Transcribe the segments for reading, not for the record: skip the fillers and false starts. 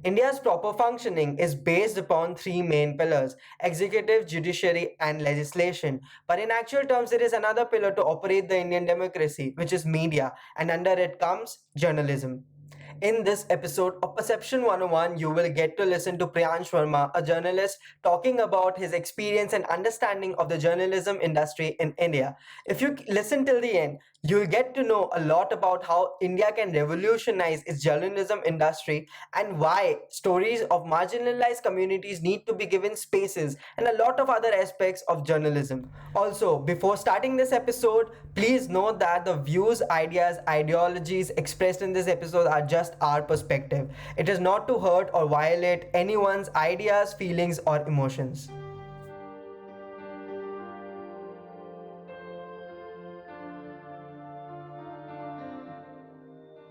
India's proper functioning is based upon three main pillars: executive, judiciary, and legislation. But in actual terms, there is another pillar to operate the Indian democracy, which is media, and under it comes journalism. In this episode of Perception 101, you will get to listen to Priyansh Verma, a journalist, talking about his experience and understanding of the journalism industry in India. If you listen till the end, you'll get to know a lot about how India can revolutionize its journalism industry and why stories of marginalized communities need to be given spaces and a lot of other aspects of journalism. Also, before starting this episode, please note that the views, ideas, ideologies expressed in this episode are just our perspective. It is not to hurt or violate anyone's ideas, feelings, or emotions.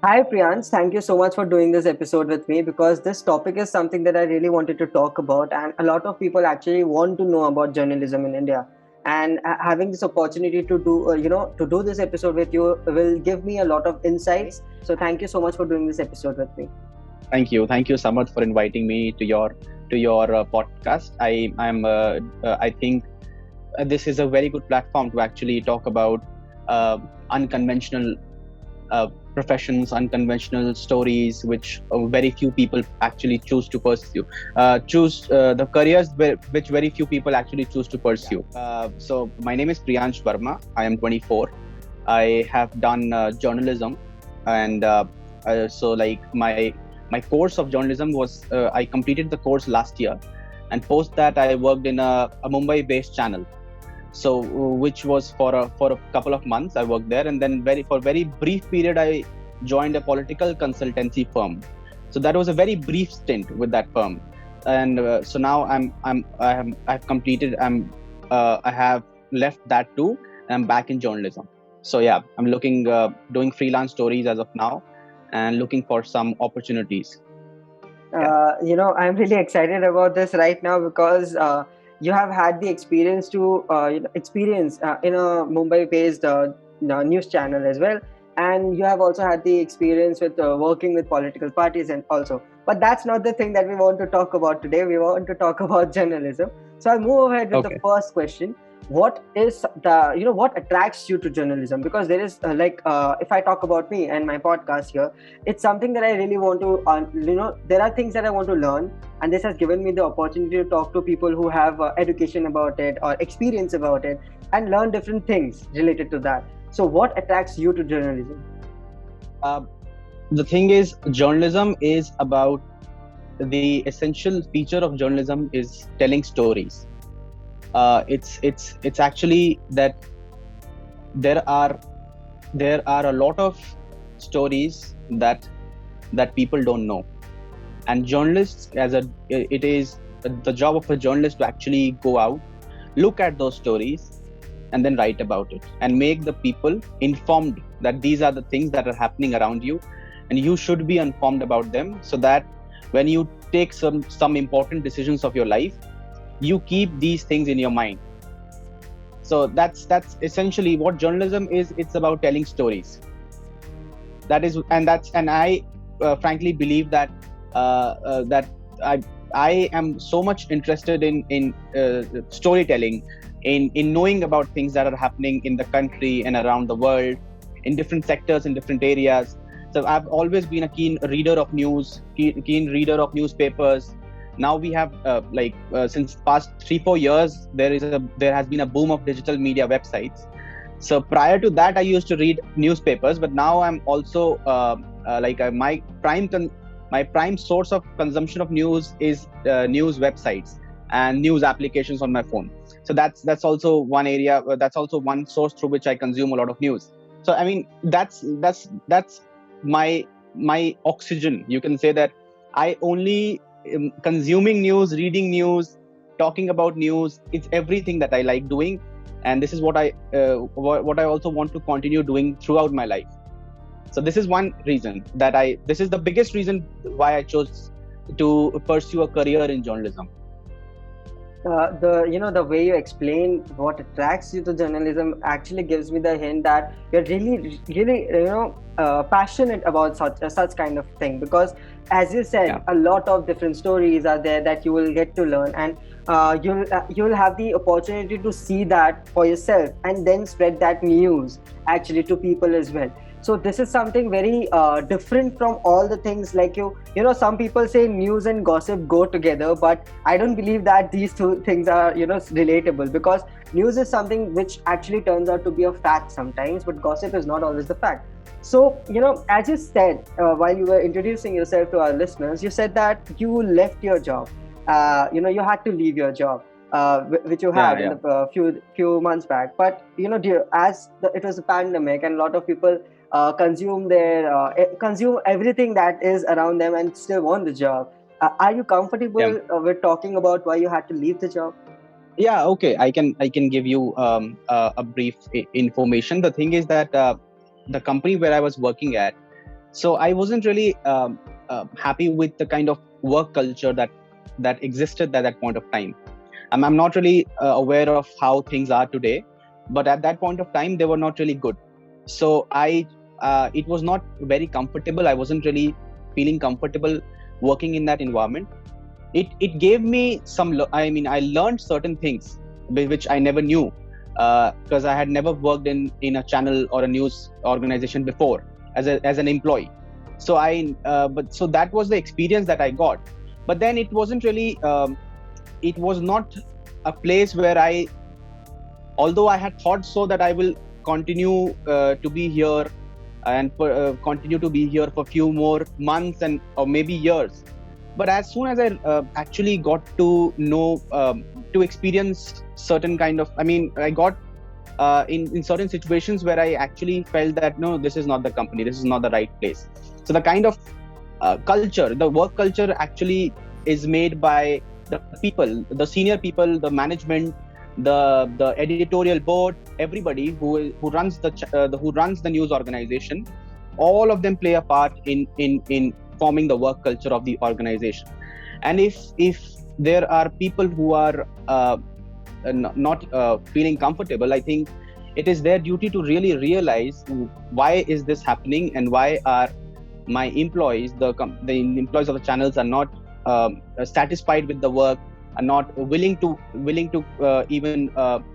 Hi Priyansh, thank you so much for doing this episode with me because this topic is something that I really wanted to talk about, and a lot of people actually want to know about journalism in India. And having this opportunity to do this episode with you will give me a lot of insights. So thank you so much for doing this episode with me. Thank you so much for inviting me to your podcast. I think this is a very good platform to actually talk about unconventional professions, unconventional stories, which very few people actually choose to pursue. Choose the careers which very few people actually choose to pursue. So my name is Priyansh Verma. I am 24. I have done journalism, and so like my course of journalism was I completed the course last year, and post that I worked in a Mumbai-based channel. So which was for a couple of months I worked there, and then for very brief period I joined a political consultancy firm. So that was a very brief stint with that firm, and so now I've completed. I have left that too, and I'm back in journalism. So yeah, I'm looking doing freelance stories as of now, and looking for some opportunities. I'm really excited about this right now because you have had the experience to experience in a Mumbai-based news channel as well, and you have also had the experience with working with political parties and also. But that's not the thing that we want to talk about today. We want to talk about journalism. So I'll move ahead with the first question. What is what attracts you to journalism? Because there is if I talk about me and my podcast here, it's something that I really want to there are things that I want to learn, and this has given me the opportunity to talk to people who have education about it or experience about it and learn different things related to that. So what attracts you to journalism? The thing is, journalism is about, the essential feature of journalism is telling stories. It's actually that there are a lot of stories that people don't know, and journalists, it is the job of a journalist to actually go out, look at those stories, and then write about it and make the people informed that these are the things that are happening around you, and you should be informed about them, so that when you take some important decisions of your life, you keep these things in your mind. So that's essentially what journalism is. It's about telling stories. And I frankly believe that I am so much interested in storytelling, in knowing about things that are happening in the country and around the world, in different sectors, in different areas. So I've always been a keen reader of news, keen reader of newspapers. Now we have since past 3-4 years, there has been a boom of digital media websites. So prior to that, I used to read newspapers, but now I'm also my prime source of consumption of news is news websites and news applications on my phone. So that's also one area. That's also one source through which I consume a lot of news. So I mean, that's my oxygen. You can say that I only consuming news, reading news, talking about news. It's everything that I like doing, and this is what I also want to continue doing throughout my life. So this is one reason this is the biggest reason why I chose to pursue a career in journalism. The way you explain what attracts you to journalism actually gives me the hint that you're really really passionate about such kind of thing, because as you said, Yeah, a lot of different stories are there that you will get to learn, and you'll have the opportunity to see that for yourself and then spread that news actually to people as well. So this is something very different from all the things, like some people say news and gossip go together, but I don't believe that these two things are relatable, because news is something which actually turns out to be a fact sometimes, but gossip is not always the fact. So as you said, while you were introducing yourself to our listeners, you said that you left your job. You had to leave your job, which you yeah, had in yeah. the few months back. But it was a pandemic, and a lot of people consume everything that is around them and still want the job. Are you Yeah. comfortable with talking about why you had to leave the job? Yeah, okay. I can give you a brief information. The thing is that the company where I was working at, so I wasn't really happy with the kind of work culture that existed at that point of time. I'm not really aware of how things are today, but at that point of time they were not really good. So it was not very comfortable. I wasn't really feeling comfortable working in that environment. It gave me I learned certain things which I never knew, because I had never worked in a channel or a news organization before as an employee. So so that was the experience that I got. But then it wasn't really it was not a place where although I had thought so that I will continue to be here and continue to be here for a few more months and or maybe years. But as soon as I actually got to know, to experience certain kind of, I got in certain situations where I actually felt that no, this is not the company, this is not the right place. So the kind of culture, the work culture actually is made by the people, the senior people, the management, the editorial board, everybody who runs who runs the news organization. All of them play a part in forming the work culture of the organization. And if there are people who are not feeling comfortable, I think it is their duty to really realize why is this happening, and why are my employees, the employees of the channels, are not satisfied with the work, are not willing to even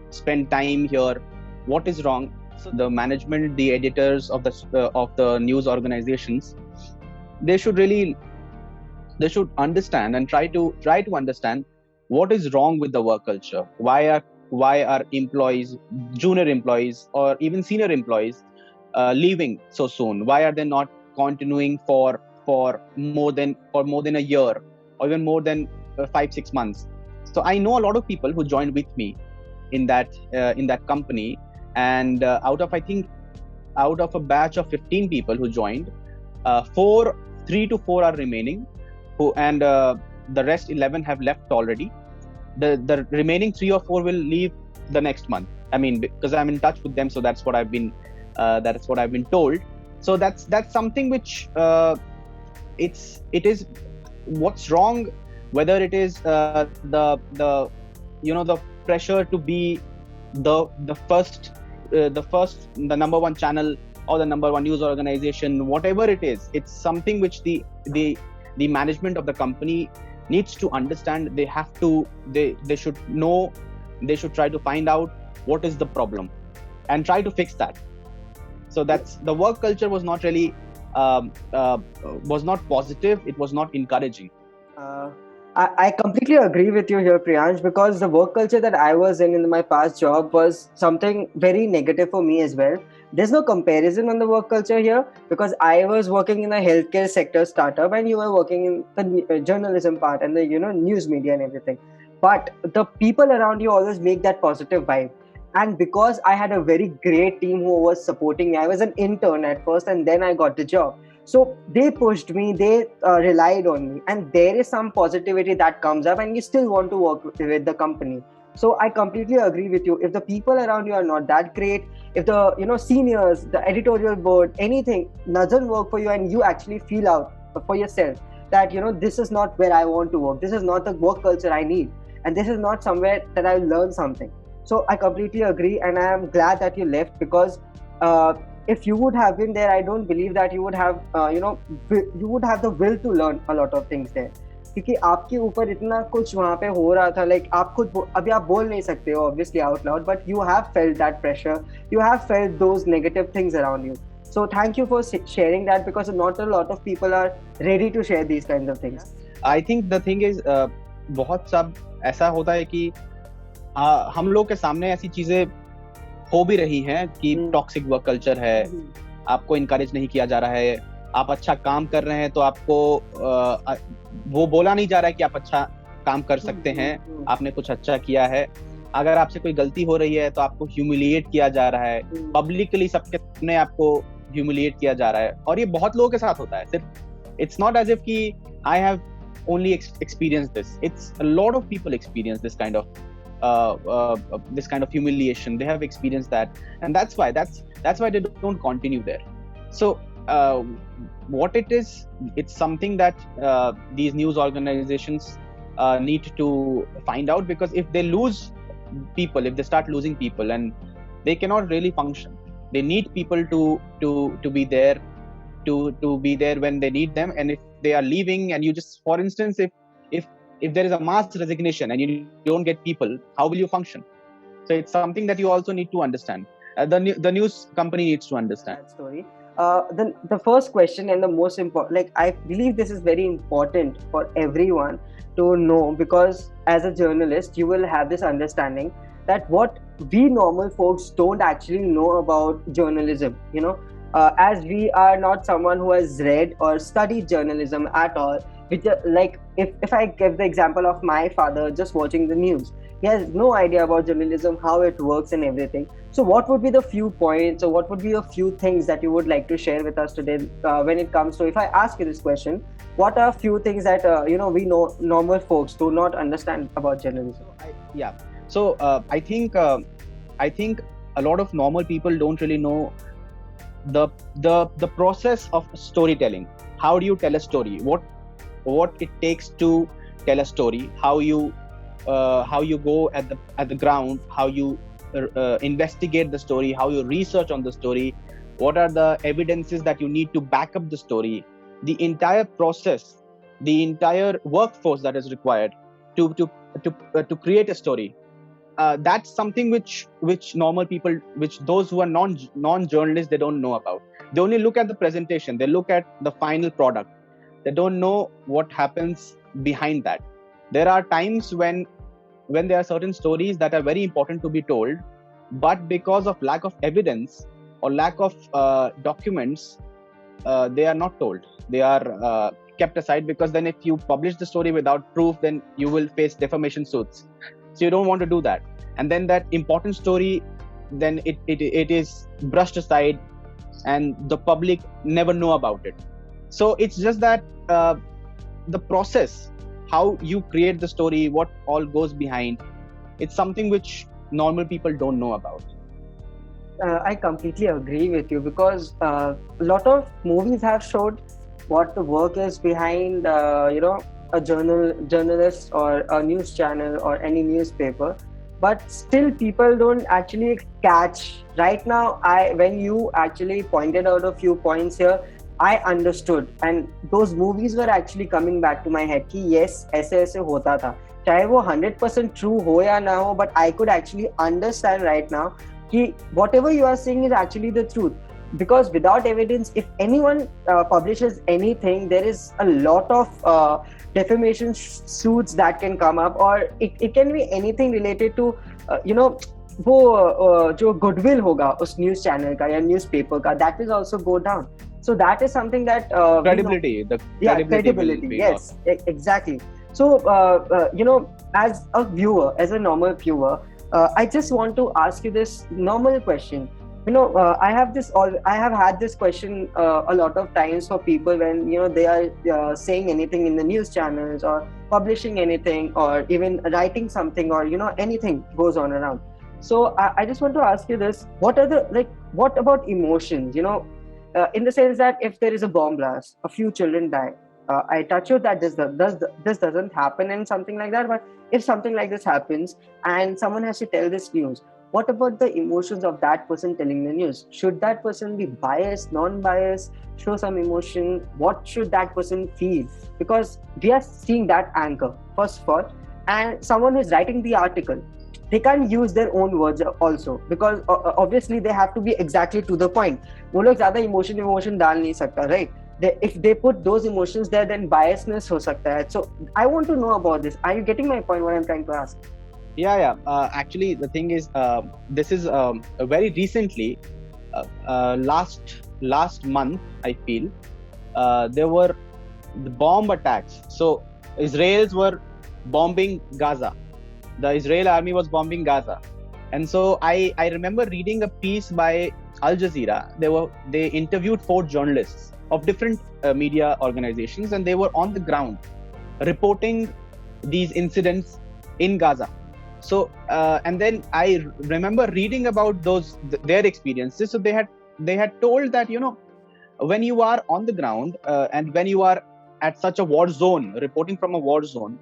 spend time here. What is wrong? So the management, the editors of the news organizations, they should really, they should understand and try to understand what is wrong with the work culture. Why are employees, junior employees or even senior employees, leaving so soon? Why are they not continuing for more than a year, or even more than 5-6 months? So I know a lot of people who joined with me in that company, and out of a batch of 15 people who joined, 3 to 4 are remaining, who and the rest 11 have left already. The remaining 3 or 4 will leave the next month. I mean, because I'm in touch with them, so that's what I've been told. So that's something which it is what's wrong, whether it is the pressure to be the number one channel or the number one news organization, whatever it is. It's something which the management of the company needs to understand. They should know, they should try to find out what is the problem and try to fix that. So that's the work culture was not really was not positive, it was not encouraging. Uh, I completely agree with you here, Priyansh, because the work culture that I was in my past job was something very negative for me as well. There's no comparison on the work culture here, because I was working in a healthcare sector startup and you were working in the journalism part and the news media and everything. But the people around you always make that positive vibe. And because I had a very great team who was supporting me, I was an intern at first and then I got the job. So they pushed me, they relied on me, and there is some positivity that comes up and you still want to work with the company. So I completely agree with you. If the people around you are not that great, if the seniors, the editorial board, anything doesn't work for you, and you actually feel out for yourself that this is not where I want to work, this is not the work culture I need, and this is not somewhere that I learn something. So I completely agree, and I am glad that you left, because if you would have been there, I don't believe that you would have you would have the will to learn a lot of things there, क्योंकि आपके ऊपर इतना कुछ वहाँ पे हो रहा था, लाइक आप खुद अभी आप बोल नहीं सकते हो obviously out loud, but you have felt that pressure, you have felt those negative things around you. So thank you for sharing that, because not a lot of people are ready to share these kinds of things. I think the thing is, बहुत सब ऐसा होता है कि हम लोग के सामने ऐसी चीजें हो भी रही हैं कि टॉक्सिक वर्क कल्चर है, आपको इनकरेज नहीं किया जा रहा है, आप अच्छा काम कर रहे हैं तो आपको वो बोला नहीं जा रहा है कि आप अच्छा काम कर सकते हैं, आपने कुछ अच्छा किया है. अगर आपसे कोई गलती हो रही है तो आपको ह्यूमिलिएट किया जा रहा है, पब्लिकली सबके सामने आपको ह्यूमिलिएट किया जा रहा है. और ये बहुत लोगों के साथ होता है. सिर्फ इट्स नॉट एज इफ कि I have only experienced this. It's a lot of people experience this kind of humiliation. They have experienced that, and that's why they don't continue there. So what it is, it's something that these news organizations need to find out, because if they lose people, if they start losing people, and they cannot really function. They need people to be there, to be there when they need them. And if they are leaving, and you just, for instance, if there is a mass resignation and you don't get people, how will you function? So it's something that you also need to understand. The news company needs to understand that story. The first question, and the most important, like I believe this is very important for everyone to know, because as a journalist you will have this understanding that what we normal folks don't actually know about journalism, as we are not someone who has read or studied journalism at all. Which, like, if I give the example of my father just watching the news, he has no idea about journalism, how it works and everything. So what would be the few points, or what would be a few things that you would like to share with us today when it comes to, if I ask you this question, what are a few things that we know normal folks do not understand about journalism? So I think a lot of normal people don't really know the process of storytelling. How do you tell a story? What it takes to tell a story? How you go at the ground? How you investigate the story? How you research on the story? What are the evidences that you need to back up the story? The entire process, the entire workforce that is required to create a story. That's something which normal people, which those who are non-journalists, they don't know about. They only look at the presentation. They look at the final product. They don't know what happens behind that. There are times when there are certain stories that are very important to be told, but because of lack of evidence or lack of documents, they are not told. They are kept aside, because then if you publish the story without proof, then you will face defamation suits. So you don't want to do that. And then that important story, then it is brushed aside, and the public never know about it. So it's just that the process, how you create the story, what all goes behind, it's something which normal people don't know about. I completely agree with you, because a lot of movies have showed what the work is behind a journalist or a news channel or any newspaper, but still people don't actually catch. Right now, when you actually pointed out a few points here, I understood, and those movies were actually coming back to my head कि yes, ऐसे ऐसे होता था, चाहे वो 100% true हो या ना हो, but I could actually understand right now कि whatever you are saying is actually the truth. Because without evidence, if anyone publishes anything, there is a lot of defamation suits that can come up, or it can be anything related to वो जो goodwill होगा उस news channel का या newspaper का, that will also go down. So that is something that credibility, credibility. Yes, exactly. So as a viewer, as a normal viewer, I just want to ask you this normal question. I have had this question a lot of times for people when they are saying anything in the news channels or publishing anything or even writing something or anything goes on around. So I just want to ask you this: what about emotions? In the sense that if there is a bomb blast, a few children die, I touch wood that this doesn't happen and something like that. But if something like this happens and someone has to tell this news, what about the emotions of that person telling the news? Should that person be biased, non-biased, show some emotion? What should that person feel? Because we are seeing that anchor first of all, and someone who's writing the article, they can't use their own words also, because obviously they have to be exactly to the point. वो लोग ज़्यादा emotion डाल नहीं सकता, right? If they put those emotions there, then biasness हो सकता है. So I want to know about this. Are you getting my point? What I'm trying to ask? Yeah. Actually, the thing is, this is very recently, last month, I feel, there were the bomb attacks. So Israelis were bombing Gaza. The Israel army was bombing Gaza, and so I remember reading a piece by Al Jazeera. They interviewed 4 journalists of different media organizations, and they were on the ground reporting these incidents in Gaza. So and then I remember reading about their experiences. So they had told that, when you are on the ground and when you are at such a war zone, reporting from a war zone,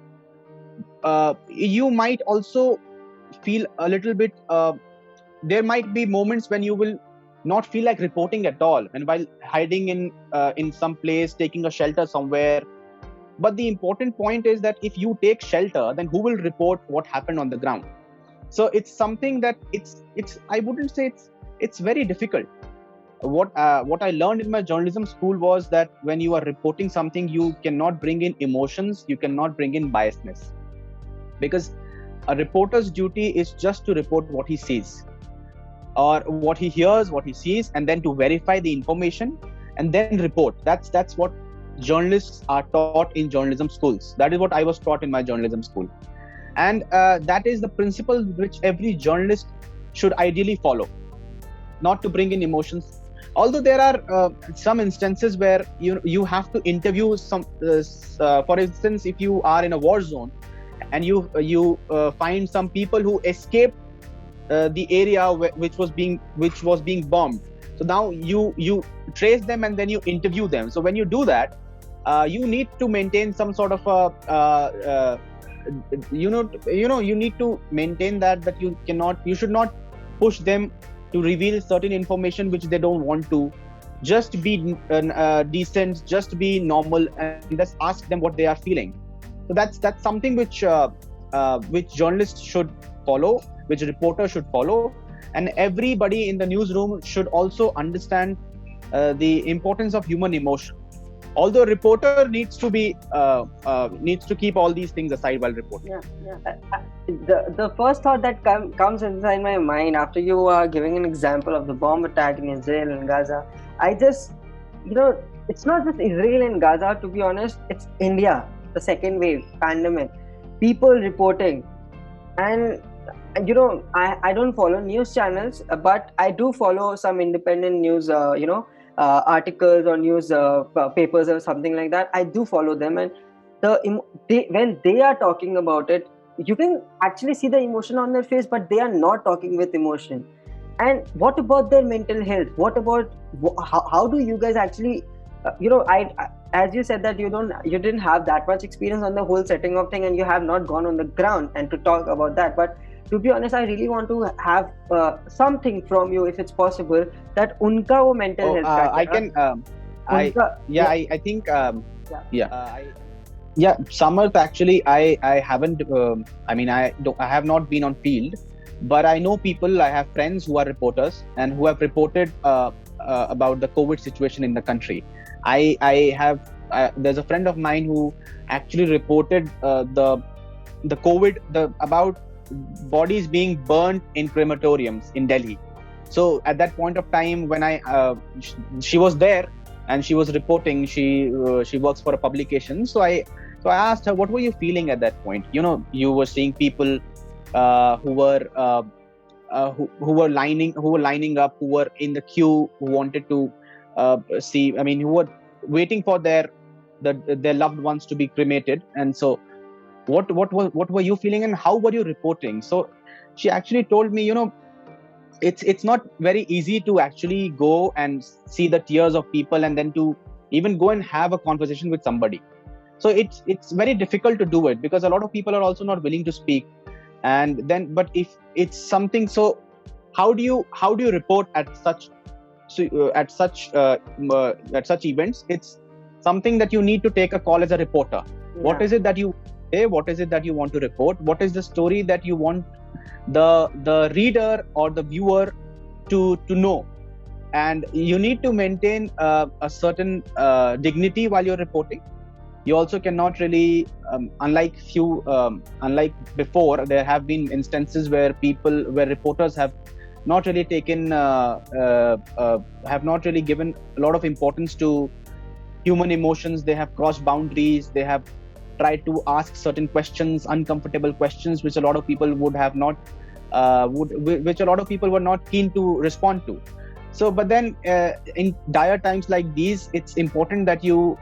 you might also feel a little bit. There might be moments when you will not feel like reporting at all, and while hiding in some place, taking a shelter somewhere. But the important point is that if you take shelter, then who will report what happened on the ground? So it's something that it's I wouldn't say it's very difficult. What I learned in my journalism school was that when you are reporting something, you cannot bring in emotions, you cannot bring in biasness, because a reporter's duty is just to report what he sees, or what he hears, what he sees, and then to verify the information and then report. That's what journalists are taught in journalism schools. That is what I was taught in my journalism school, and that is the principle which every journalist should ideally follow, not to bring in emotions. Although there are some instances where you have to interview some, for instance, if you are in a war zone and you find some people who escaped the area which was being bombed. So now you trace them and then you interview them. So when you do that, you need to maintain some sort of you need to maintain that you should not push them to reveal certain information which they don't want to. Just be decent, just be normal, and just ask them what they are feeling. So that's something which journalists should follow, which reporters should follow, and everybody in the newsroom should also understand the importance of human emotion. Although reporter needs to keep all these things aside while reporting. The first thought that comes inside my mind after you are giving an example of the bomb attack in Israel and Gaza, I just, it's not just Israel and Gaza, to be honest. It's India, the second wave pandemic, people reporting. And I don't follow news channels, but I do follow some independent news articles or news papers or something like that. I do follow them, and when they are talking about it, you can actually see the emotion on their face, but they are not talking with emotion. And what about their mental health? What about how do you guys actually as you said that you didn't have that much experience on the whole setting of thing, and you have not gone on the ground and to talk about that. But to be honest, I really want to have something from you, if it's possible, that unka wo mental health I can I think Samarth, actually I haven't I have not been on field, but I know people. I have friends who are reporters and who have reported about the COVID situation in the country. I have there's a friend of mine who actually reported the COVID, about bodies being burnt in crematoriums in Delhi. So at that point of time, when she was there and she was reporting, she works for a publication. So I asked her, what were you feeling at that point? You were seeing people who were lining up, who were in the queue, who wanted to who were waiting for their loved ones to be cremated. And so what were you feeling and how were you reporting? So she actually told me, it's not very easy to actually go and see the tears of people and then to even go and have a conversation with somebody. So it's very difficult to do it because a lot of people are also not willing to speak. And then, but if it's something, so how do you report at such at such events? It's something that you need to take a call as a reporter. What is it that you say? What is it that you want to report? What is the story that you want the reader or the viewer to know? And you need to maintain a certain dignity while you're reporting. You also cannot really, unlike before, there have been instances where reporters have not really taken, have not really given a lot of importance to human emotions. They have crossed boundaries. They have tried to ask certain questions, uncomfortable questions, which a lot of people would have not, which a lot of people were not keen to respond to. So, but then in dire times like these, it's important that you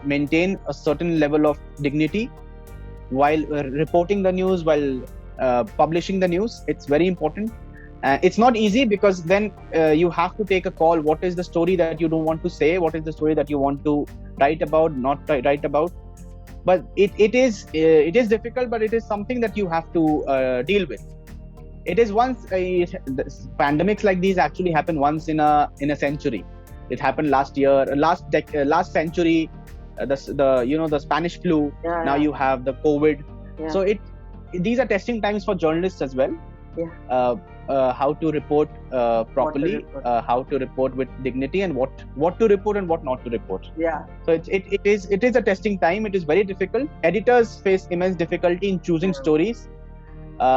maintain a certain level of dignity while reporting the news, while publishing the news. It's very important. It's not easy because then you have to take a call. What is the story that you don't want to say? What is the story that you want to write about, not write about? But it is difficult, but it is something that you have to deal with. It is pandemics like these actually happen once in a century. It happened last year, last century. The Spanish flu. Now you have the COVID. So these are testing times for journalists as well. How to report properly, how to report with dignity, and what to report and what not to report. So it is a testing time. It is very difficult. Editors face immense difficulty in choosing stories.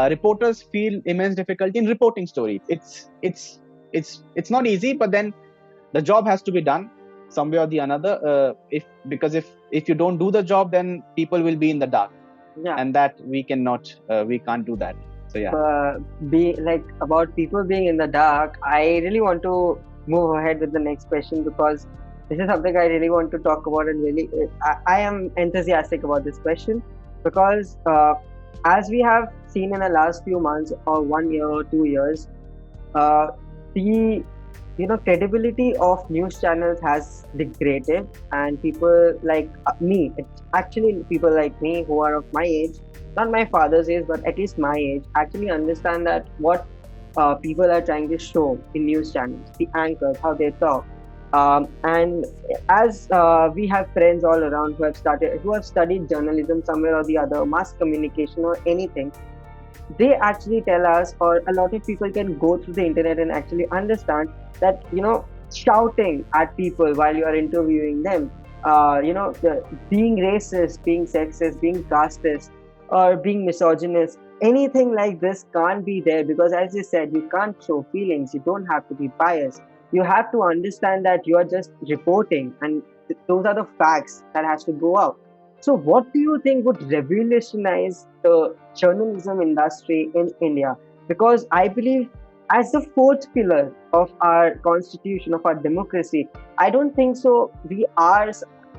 Reporters feel immense difficulty in reporting stories. It's not easy, but then the job has to be done some way or the another. Because if you don't do the job, then people will be in the dark, and that we can't do that. So about people being in the dark, I really want to move ahead with the next question because this is something I really want to talk about, and really I am enthusiastic about this question because as we have seen in the last few months or 1 year or 2 years, the credibility of news channels has degraded, and people like me, actually people like me who are of my age, not my father's age, but at least my age, actually understand that what people are trying to show in news channels, the anchors, how they talk. And as we have friends all around who have studied journalism somewhere or the other, mass communication or anything, they actually tell us, or a lot of people can go through the internet and actually understand that shouting at people while you are interviewing them, being racist, being sexist, being casteist, or being misogynist, anything like this can't be there because, as you said, you can't show feelings. You don't have to be biased. You have to understand that you are just reporting, and those are the facts that has to go out. So what do you think would revolutionize the journalism industry in India? Because I believe as the fourth pillar of our constitution, of our democracy, I don't think so.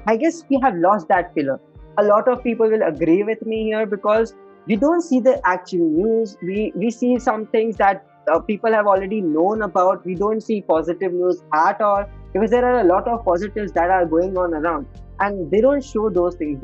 I guess we have lost that pillar. A lot of people will agree with me here because we don't see the actual news. We see some things that people have already known about. We don't see positive news at all because there are a lot of positives that are going on around, and they don't show those things.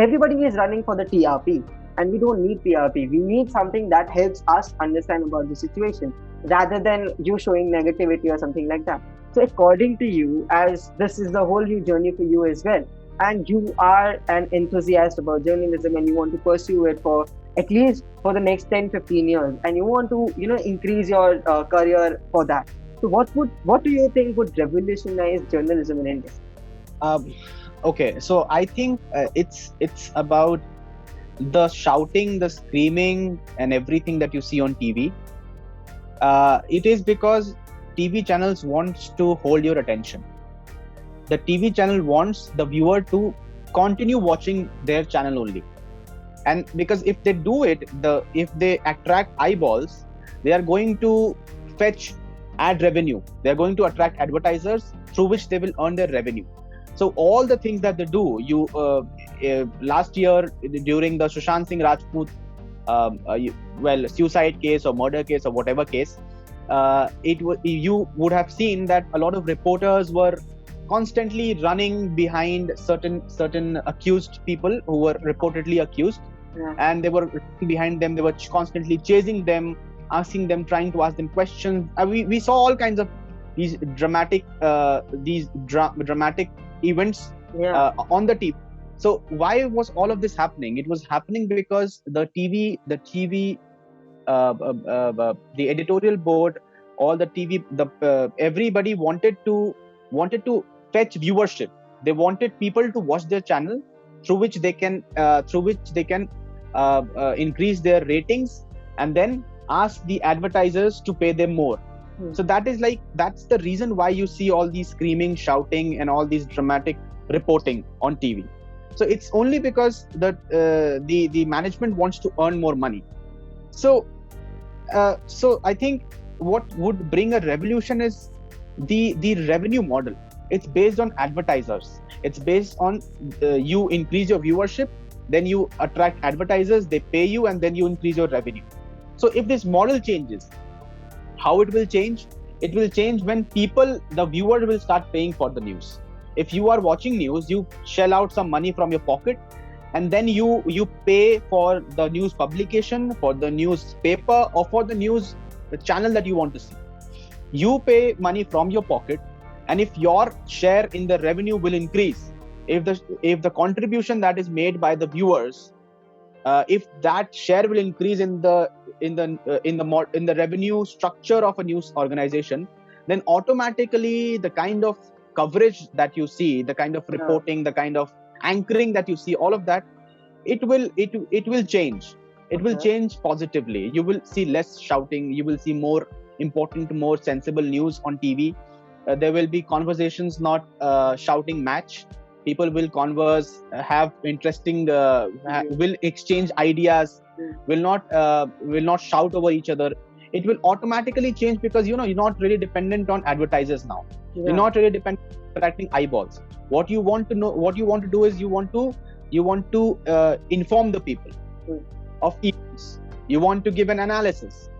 Everybody is running for the TRP, and we don't need TRP. We need something that helps us understand about the situation rather than you showing negativity or something like that. So according to you, as this is the whole new journey for you as well, and you are an enthusiast about journalism and you want to pursue it for at least for the next 10-15 years, and you want to increase your career for that. So what do you think would revolutionize journalism in India? Okay, so I think it's about the shouting, the screaming, and everything that you see on TV. It is because TV channels wants to hold your attention. The TV channel wants the viewer to continue watching their channel only. And because if they do it, if they attract eyeballs, they are going to fetch ad revenue. They are going to attract advertisers through which they will earn their revenue. So all the things that they do, last year during the Sushant Singh Rajput, suicide case or murder case or whatever case, you would have seen that a lot of reporters were constantly running behind certain accused people who were reportedly accused, and they were running behind them. They were constantly chasing them, asking them, trying to ask them questions. We saw all kinds of these dramatic dramatic events on the TV. So why was all of this happening? It was happening because the editorial board, all the TV, everybody wanted to fetch viewership. They wanted people to watch their channel, through which they can increase their ratings, and then ask the advertisers to pay them more. So that's the reason why you see all these screaming, shouting, and all these dramatic reporting on TV. So it's only because the management wants to earn more money. So I think what would bring a revolution is the revenue model. It's based on advertisers. It's based on you increase your viewership, then you attract advertisers, they pay you, and then you increase your revenue. So if this model changes, how it will change? It will change when the viewer will start paying for the news. If you are watching news, you shell out some money from your pocket, and then you pay for the news publication, for the newspaper, or for the channel that you want to see. You pay money from your pocket, and if your share in the revenue will increase, if the contribution that is made by the viewers, if that share will increase in the revenue structure of a news organization, then automatically the kind of coverage that you see, the kind of reporting, the kind of anchoring that you see, all of that, it will change. It will change positively. You will see less shouting. You will see more important, more sensible news on TV. There will be conversations, not shouting match. People will converse, have interesting, will exchange ideas, will not shout over each other. It will automatically change because you're not really dependent on advertisers now. You're not really dependent on attracting eyeballs. What you want to do is you want to inform the people of events. You want to give an analysis,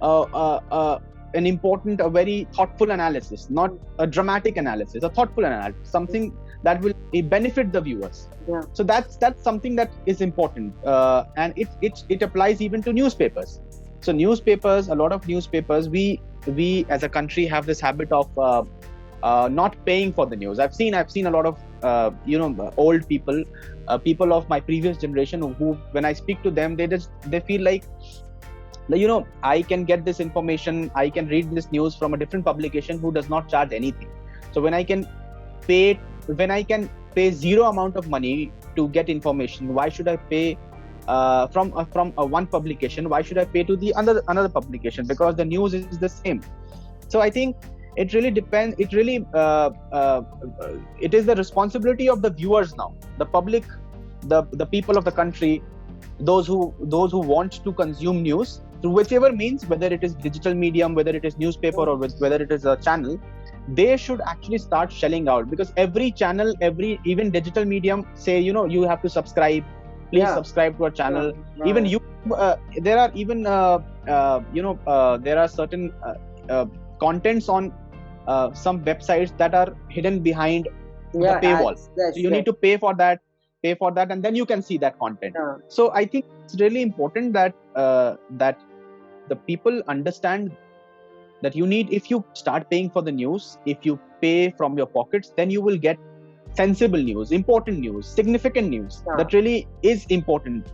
an important, a very thoughtful analysis, not a dramatic analysis, a thoughtful analysis, something that will benefit the viewers. So that's something that is important, and it applies even to newspapers. So newspapers, a lot of newspapers, we as a country have this habit of not paying for the news. I've seen a lot of old people, people of my previous generation, who when I speak to them, they feel like, I can get this information, I can read this news from a different publication who does not charge anything. So when I can pay zero amount of money to get information, why should I pay from one publication? Why should I pay to the another publication? Because the news is the same. So I think it really depends. It really it is the responsibility of the viewers now, the public, the people of the country, those who want to consume news through whichever means, whether it is digital medium, whether it is newspaper, or whether it is a channel. They should actually start shelling out, because every channel, even digital medium say, you have to subscribe. Please subscribe to our channel. Even you, there are even there are certain contents on some websites that are hidden behind the paywall. So you need to pay for that, and then you can see that content. So I think it's really important that the people understand that if you start paying for the news, if you pay from your pockets, then you will get sensible news, important news, significant news that really is important.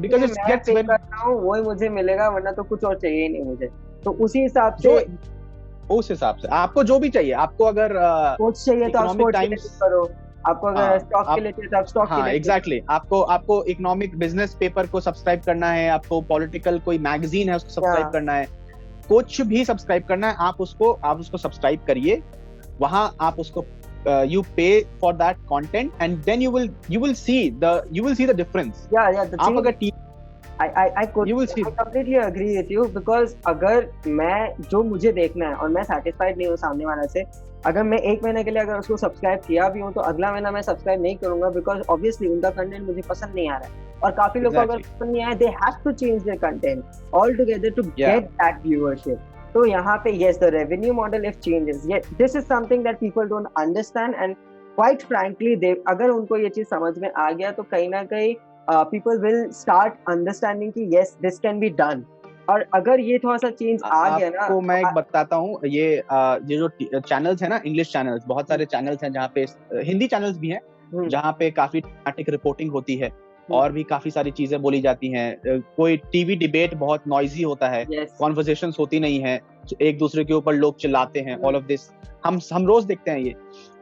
because it gets very वही मुझे मिलेगा, वरना तो कुछ और चाहिए ही नहीं मुझे. तो उसी हिसाब से आपको जो भी चाहिए, आपको अगर स्पोर्ट्स चाहिए तो आप स्पोर्ट्स के लिए करो, आपको अगर स्टॉक के लिए चाहिए तो आप स्टॉक के लिए. एग्जैक्टली. आपको इकोनॉमिक बिजनेस पेपर को सब्सक्राइब करना है, आपको पॉलिटिकल कोई मैगजीन है उसको सब्सक्राइब करना है, कुछ भी सब्सक्राइब करना है, आप उसको सब्सक्राइब करिए. वहां आप उसको you pay for that content, and then you will see the difference. आप अगर I completely agree with you, because अगर मैं जो मुझे देखना है और मैं satisfied नहीं हूँ सामने वाला से, अगर मैं एक महीने के लिए अगर उसको सब्सक्राइब किया भी हूँ तो अगला महीना मैं सब्सक्राइब नहीं करूंगा, because obviously उनका कंटेंट मुझे पसंद नहीं आ रहा है. और काफी लोगों को अगर पसंद नहीं आया, they have to change their content altogether to get that viewership. तो यहाँ पे yes, the revenue model if changes, yeah, this is something that people don't understand, and quite frankly they, अगर उनको ये चीज समझ में आ गया तो कहीं ना कहीं people will start understanding कि yes, this can be done. और अगर ये थोड़ा सा चेंज आ गया ना, आपको मैं एक बताता हूँ, ये जो चैनल्स है ना, इंग्लिश चैनल्स, बहुत सारे चैनल्स हैं जहाँ पे, हिंदी चैनल्स भी हैं जहाँ पे काफी ड्रामेटिक रिपोर्टिंग होती है और भी काफी सारी चीजें बोली जाती हैं। कोई टीवी डिबेट बहुत नॉइजी होता है, कॉन्वर्सेशंस होती नहीं है, एक दूसरे के ऊपर लोग चिल्लाते हैं, ऑल ऑफ दिस हम रोज देखते हैं ये।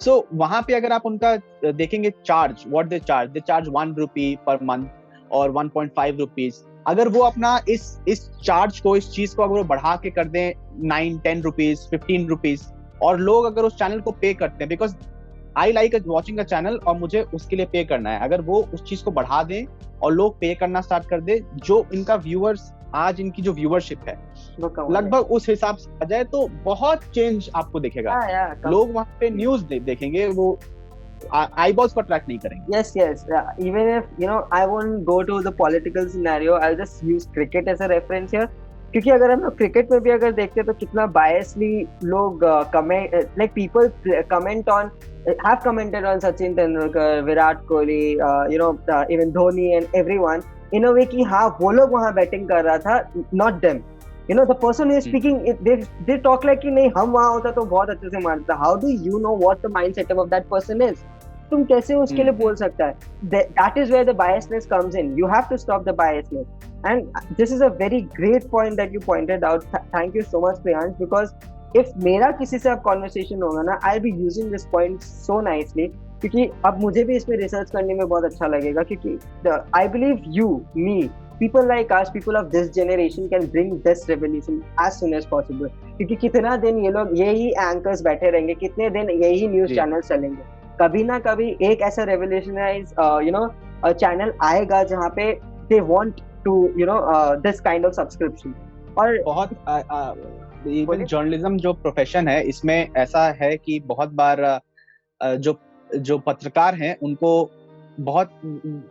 सो वहां पे अगर आप उनका देखेंगे charge, what they charge 1 rupee per month और 1.5 रुपीज। अगर वो अपना इस चार्ज को, इस चीज को अगर वो बढ़ा के कर दें 9-10 रुपीज, 15 रुपीज, और लोग अगर उस चैनल को पे करते हैं, because I like watching a channel और मुझे उसके लिए पे करना है, अगर वो उस चीज को बढ़ा दें और लोग पे करना स्टार्ट कर दे, जो इनका व्यूअर्स आज इनकी जो व्यूअरशिप है लगभग उस हिसाब से आ जाए, तो बहुत चेंज आपको दिखेगा। लोग वहां पे न्यूज देखेंगे, वो eyeballs को attract नहीं करेंगे। Yes. Even if I won't go to the political scenario, I'll just use cricket as a reference here. क्योंकि अगर हम लोग क्रिकेट में भी अगर देखते हैं तो कितना biasly लोग like people have commented on Sachin Tendulkar, Virat Kohli, even Dhoni and everyone in a way कि हाँ वो लोग वहाँ बैटिंग कर रहा था, not them. The person who is speaking, they talk like कि नहीं हम वहाँ होता तो बहुत अच्छे से मारता। How do you know what the mindset of that person is? तुम कैसे उसके लिए बोल सकता है? That is where the biasness comes in. You have to stop the biasness. And this is a very great point that you pointed out. Thank you so much, Priyansh, because if मेरा किसी से अब conversation होगा ना, I'll be using this point so nicely. क्योंकि अब मुझे भी इसमें रिसर्च करने में बहुत अच्छा लगेगा, क्योंकि I believe you, me, people like us, people of this generation can bring this revolution as soon as possible. क्योंकि कितना दिन ये लोग यही एंकर्स बैठे रहेंगे, कितने दिन यही न्यूज चैनल चलेंगे, कभी ना कभी एक ऐसा रेवोल्यूशनाइज चैनल आएगा जहाँ पे they want to this kind of subscription. और बहुत इवन जर्नलिज्म जो प्रोफेशन है, इसमें ऐसा है कि बहुत बार जो पत्रकार हैं उनको बहुत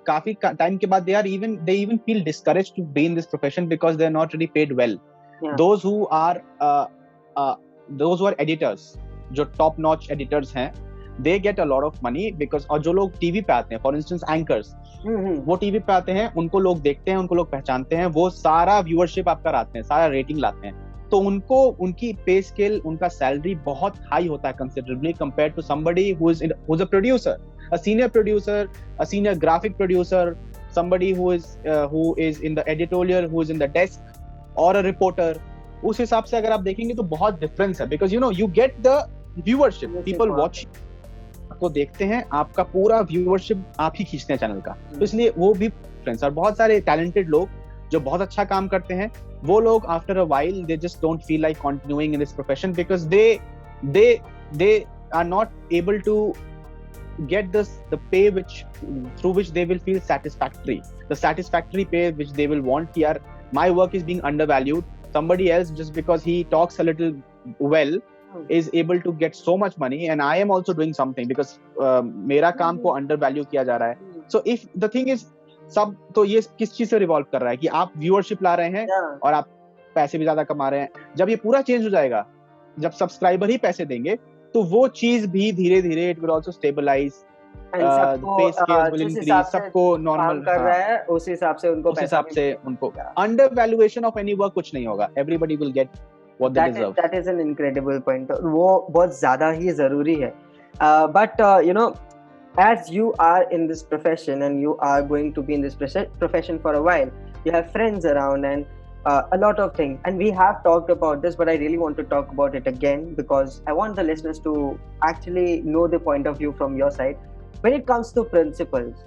काफी टाइम के बाद they even feel discouraged to be in this profession because they are not really paid well. Those who are editors, जो top notch editors हैं, they get a lot of money because, और जो लोग TV पे आते हैं, for instance anchors, वो TV पे आते हैं, उनको लोग देखते हैं, उनको लोग पहचानते हैं, वो सारा व्यूअरशिप आपका लाते हैं, सारा रेटिंग लाते हैं, तो उनको उनकी पे स्केल, उनका सैलरी बहुत हाई होता है considerably compare to somebody who is a producer, a senior producer, a senior graphic producer, somebody who is in the editorial, who is in the desk, or a reporter. उस हिसाब से अगर आप देखेंगे तो बहुत डिफरेंस है, because you get the viewership, people watch, आपको देखते हैं, आपका पूरा व्यूअरशिप आप ही खींचते हैं चैनल का, तो इसलिए वो भी डिफरेंस। और बहुत सारे टैलेंटेड लोग जो बहुत अच्छा काम करते हैं, वो लोग after a while they just don't feel like continuing in this profession because they are not able to get the pay through which they will feel the satisfactory pay which they will want. Here my work is being undervalued, somebody else just because he talks a little well is able to get so much money, and I am also doing something because मेरा काम को undervalue किया जा रहा है. So if the thing is, सब तो ये किस चीज से रिवॉल्व कर रहा है कि आप व्यूअरशिप ला रहे हैं और आप पैसे भी ज्यादा कमा रहे हैं. जब ये पूरा चेंज हो जाएगा, जब सब्सक्राइबर ही पैसे देंगे, तो वो चीज भी धीरे धीरे इट विल आल्सो स्टेबलाइज, पे स्केल्स विल इंक्रीज, सबको नॉर्मल कर रहा है, उस हिसाब से उनको अंडरवैल्यूएशन ऑफ एनी वर्क कुछ नहीं होगा. Everybody will get what they deserve. That is an incredible point. वो बहुत ज्यादा ही जरूरी है. But as you are in this profession and you are going to be in this profession for a while, you have friends around and a lot of things, and we have talked about this, but I really want to talk about it again because I want the listeners to actually know the point of view from your side. When it comes to principles,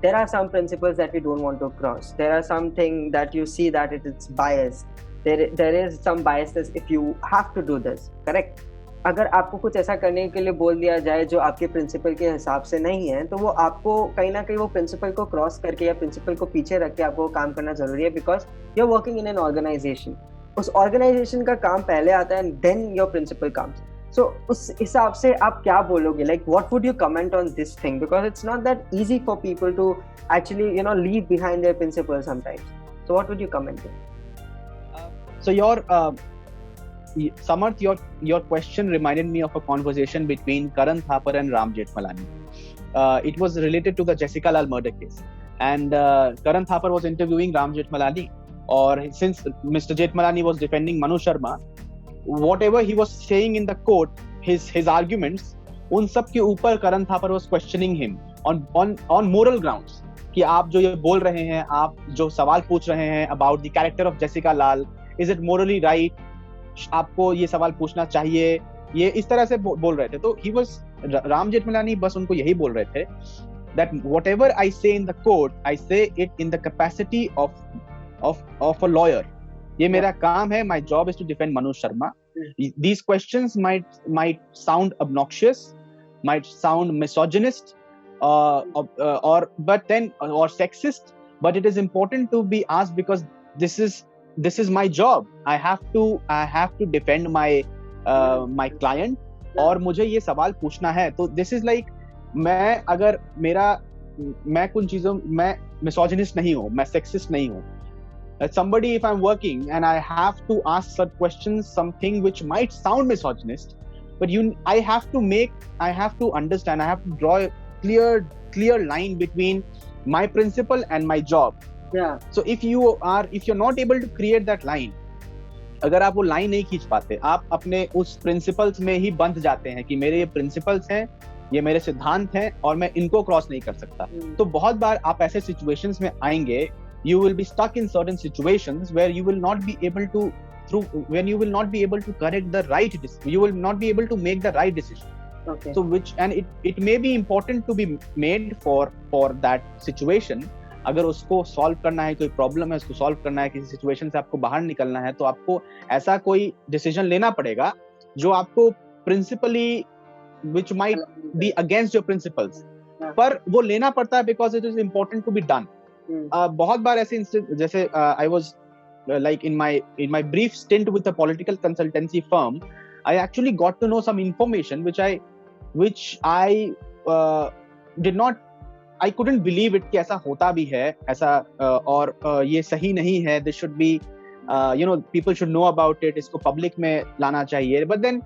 there are some principles that we don't want to cross. There are something that you see that it's biased. There is some biasness if you have to do this, correct? अगर आपको कुछ ऐसा करने के लिए बोल दिया जाए जो आपके प्रिंसिपल के हिसाब से नहीं है, तो वो आपको कहीं ना कहीं वो प्रिंसिपल को क्रॉस करके या प्रिंसिपल को पीछे रख के आपको काम करना जरूरी है, because you are working in an organisation. उस ऑर्गेनाइजेशन का काम पहले आता है and then your principle comes. So उस हिसाब से आप क्या बोलोगे, like what would you comment on this thing, because it's not that easy for people to actually leave behind their principle sometimes. So what would you comment? So Samarth, your question reminded me of a conversation between Karan Thapar and Ram Jethmalani. It was related to the Jessica Lal murder case, and Karan Thapar was interviewing Ram Jethmalani, or since Mr. Jethmalani was defending Manu Sharma, whatever he was saying in the court, his arguments, उन सब के ऊपर करण Thapar was questioning him on moral grounds कि आप जो ये बोल रहे हैं, आप जो सवाल पूछ रहे हैं about the character of Jessica Lal, is it morally right, आपको ये सवाल पूछना चाहिए, ये इस तरह से बोल रहे थे. तो राम जेठमलानी बस उनको यही बोल रहे थे that whatever I say in the court, I say it in the capacity of a lawyer. ये मेरा काम है. My job is to defend Manu Sharma. These questions might sound obnoxious, might sound misogynist, or sexist, but it is important to be asked because this is my job. I have to defend my client, और मुझे ये सवाल पूछना है. तो this is like मैं कुछ चीजों मैं misogynist नहीं हूँ, मैं sexist नहीं हूँ. Somebody, if I'm working and I have to ask certain questions, something which might sound misogynist, but I have to understand, I have to draw a clear line between my principle and my job. Yeah. So if you're not able to create that line, अगर आप वो line नहीं खींच पाते, आप अपने उस principles में ही बंध जाते हैं कि मेरे ये प्रिंसिपल्स हैं, ये मेरे सिद्धांत हैं और मैं इनको क्रॉस नहीं कर सकता. तो बहुत बार आप ऐसे सिचुएशंस में आएंगे, you will be stuck in certain situations where you will not be able to correct the right decision. You will not be able to make the right decision. Okay. So it may be important to be made for that situation. अगर उसको solve करना है, कोई problem है उसको solve करना है, किसी सिचुएशन से आपको बाहर निकलना है, तो आपको ऐसा कोई डिसीजन लेना पड़ेगा जो आपको principally which might be against your principles, पर वो लेना पड़ता है because it is important to be done. बहुत बार ऐसे जैसे I was like in my brief stint with a political consultancy firm, I actually got to know some information which I I couldn't believe it कि ऐसा होता भी है ऐसा, और ये सही नहीं है. This should be people should know about it, इसको public में लाना चाहिए. But then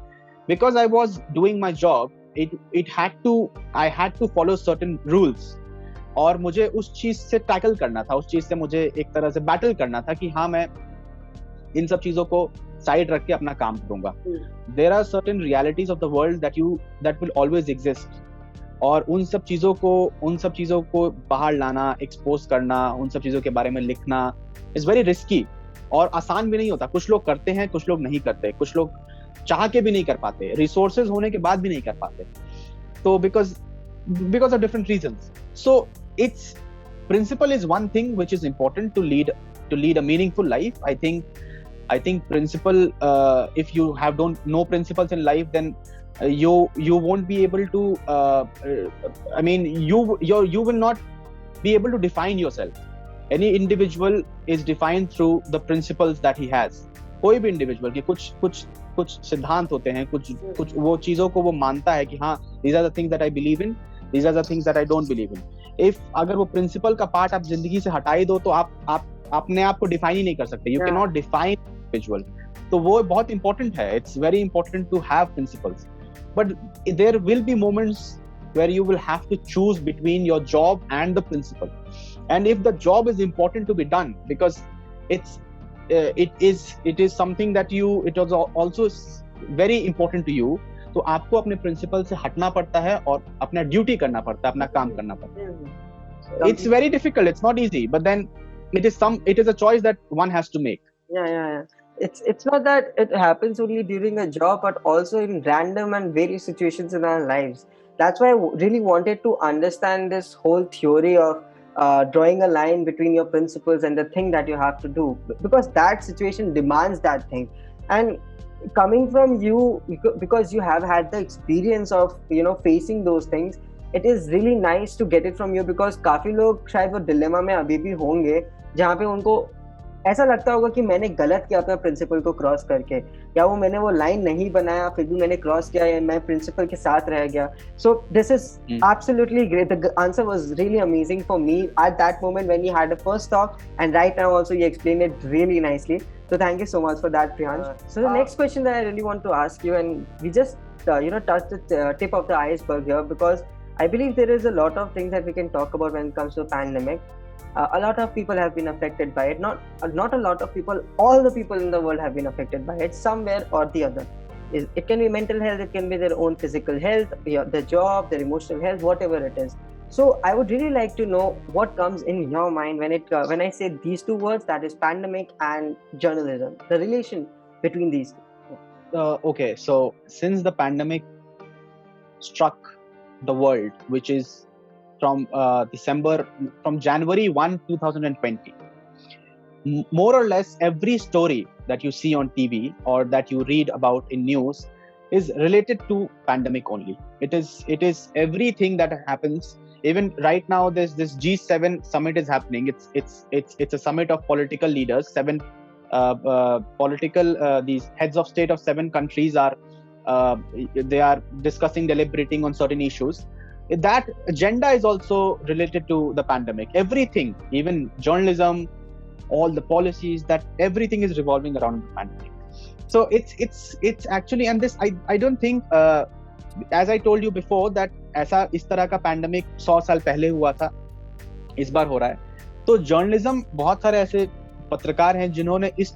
because I was doing my job, I had to follow certain rules, और मुझे उस चीज से टैकल करना था, उस चीज से मुझे एक तरह से बैटल करना था कि हाँ मैं इन सब चीजों को साइड रख के अपना काम करूंगा. There are certain realities of the world that will always exist, और उन सब चीजों को बाहर लाना, एक्सपोज करना, उन सब चीजों के बारे में लिखना इज वेरी रिस्की और आसान भी नहीं होता. कुछ लोग करते हैं, कुछ लोग नहीं करते, कुछ लोग चाह के भी नहीं कर पाते, रिसोर्सेज होने के बाद भी नहीं कर पाते. तो because of different reasons. So its principle is one thing which is important to lead a meaningful life. I think principle, if you don't know principles in life, then you won't be able to you will not be able to define yourself. Any individual is defined through the principles that he has. कोई भी individual के कुछ सिद्धांत होते हैं, कुछ वो चीजों को वो मानता है कि हाँ, these are the things that I believe in, these are the things that I don't believe in. If अगर वो प्रिंसिपल का पार्ट आप जिंदगी से हटा ही दो तो आप अपने आप को डिफाइन ही नहीं कर सकते. You cannot define individual. तो वो बहुत important है. It's very important to have principles. But there will be moments where you will have to choose between your job and the principle. And if the job is important to be done, because it is something that it was also very important to you, तो आपको अपने principal से हटना पड़ता है और अपना duty करना पड़ता है, अपना काम करना पड़ता है. It's very difficult, it's not easy, but then it is a choice that one has to make. Yeah. It's not that it happens only during a job, but also in random and various situations in our lives. That's why I really wanted to understand this whole theory of drawing a line between your principles and the thing that you have to do, because that situation demands that thing. And coming from you, because you have had the experience of facing those things, it is really nice to get it from you, because काफी लोग शायद वो dilemma में अभी भी होंगे जहाँ पे उनको ऐसा लगता होगा कि मैंने गलत किया अपना प्रिंसिपल को क्रॉस करके, या वो मैंने वो लाइन नहीं बनाया फिर भी मैंने क्रॉस किया, या मैं प्रिंसिपल के साथ रह गया. So this is absolutely great. The answer was really amazing for me at that moment when you had the first talk, and right now also you explain it really nicely. So thank you so much for that, Priyansh. So the next question that I really want to ask you, and we just touched the tip of the iceberg here, because I believe there is a lot of things that we can talk about when it comes to pandemic. A lot of people have been affected by it. Not a lot of people. All the people in the world have been affected by it, somewhere or the other. It can be mental health. It can be their own physical health, their job, their emotional health, whatever it is. So I would really like to know what comes in your mind when I say these two words, that is pandemic and journalism, the relation between these two. Okay, so since the pandemic struck the world, which is from from January 1, 2020, more or less every story that you see on TV or that you read about in news is related to pandemic only. It is everything that happens. Even right now, there's this G7 summit is happening. It's a summit of political leaders. Seven political these heads of state of 7 countries are they are discussing, deliberating on certain issues. That agenda is also related to the pandemic. Everything, even journalism, all the policies, that everything is revolving around the pandemic. So it's actually, and this I don't think, as I told you before, that ऐसा इस तरह का pandemic 100 साल पहले हुआ था, इस बार हो रहा है. तो जर्नलिज्म, बहुत सारे ऐसे पत्रकार हैं जिन्होंने इस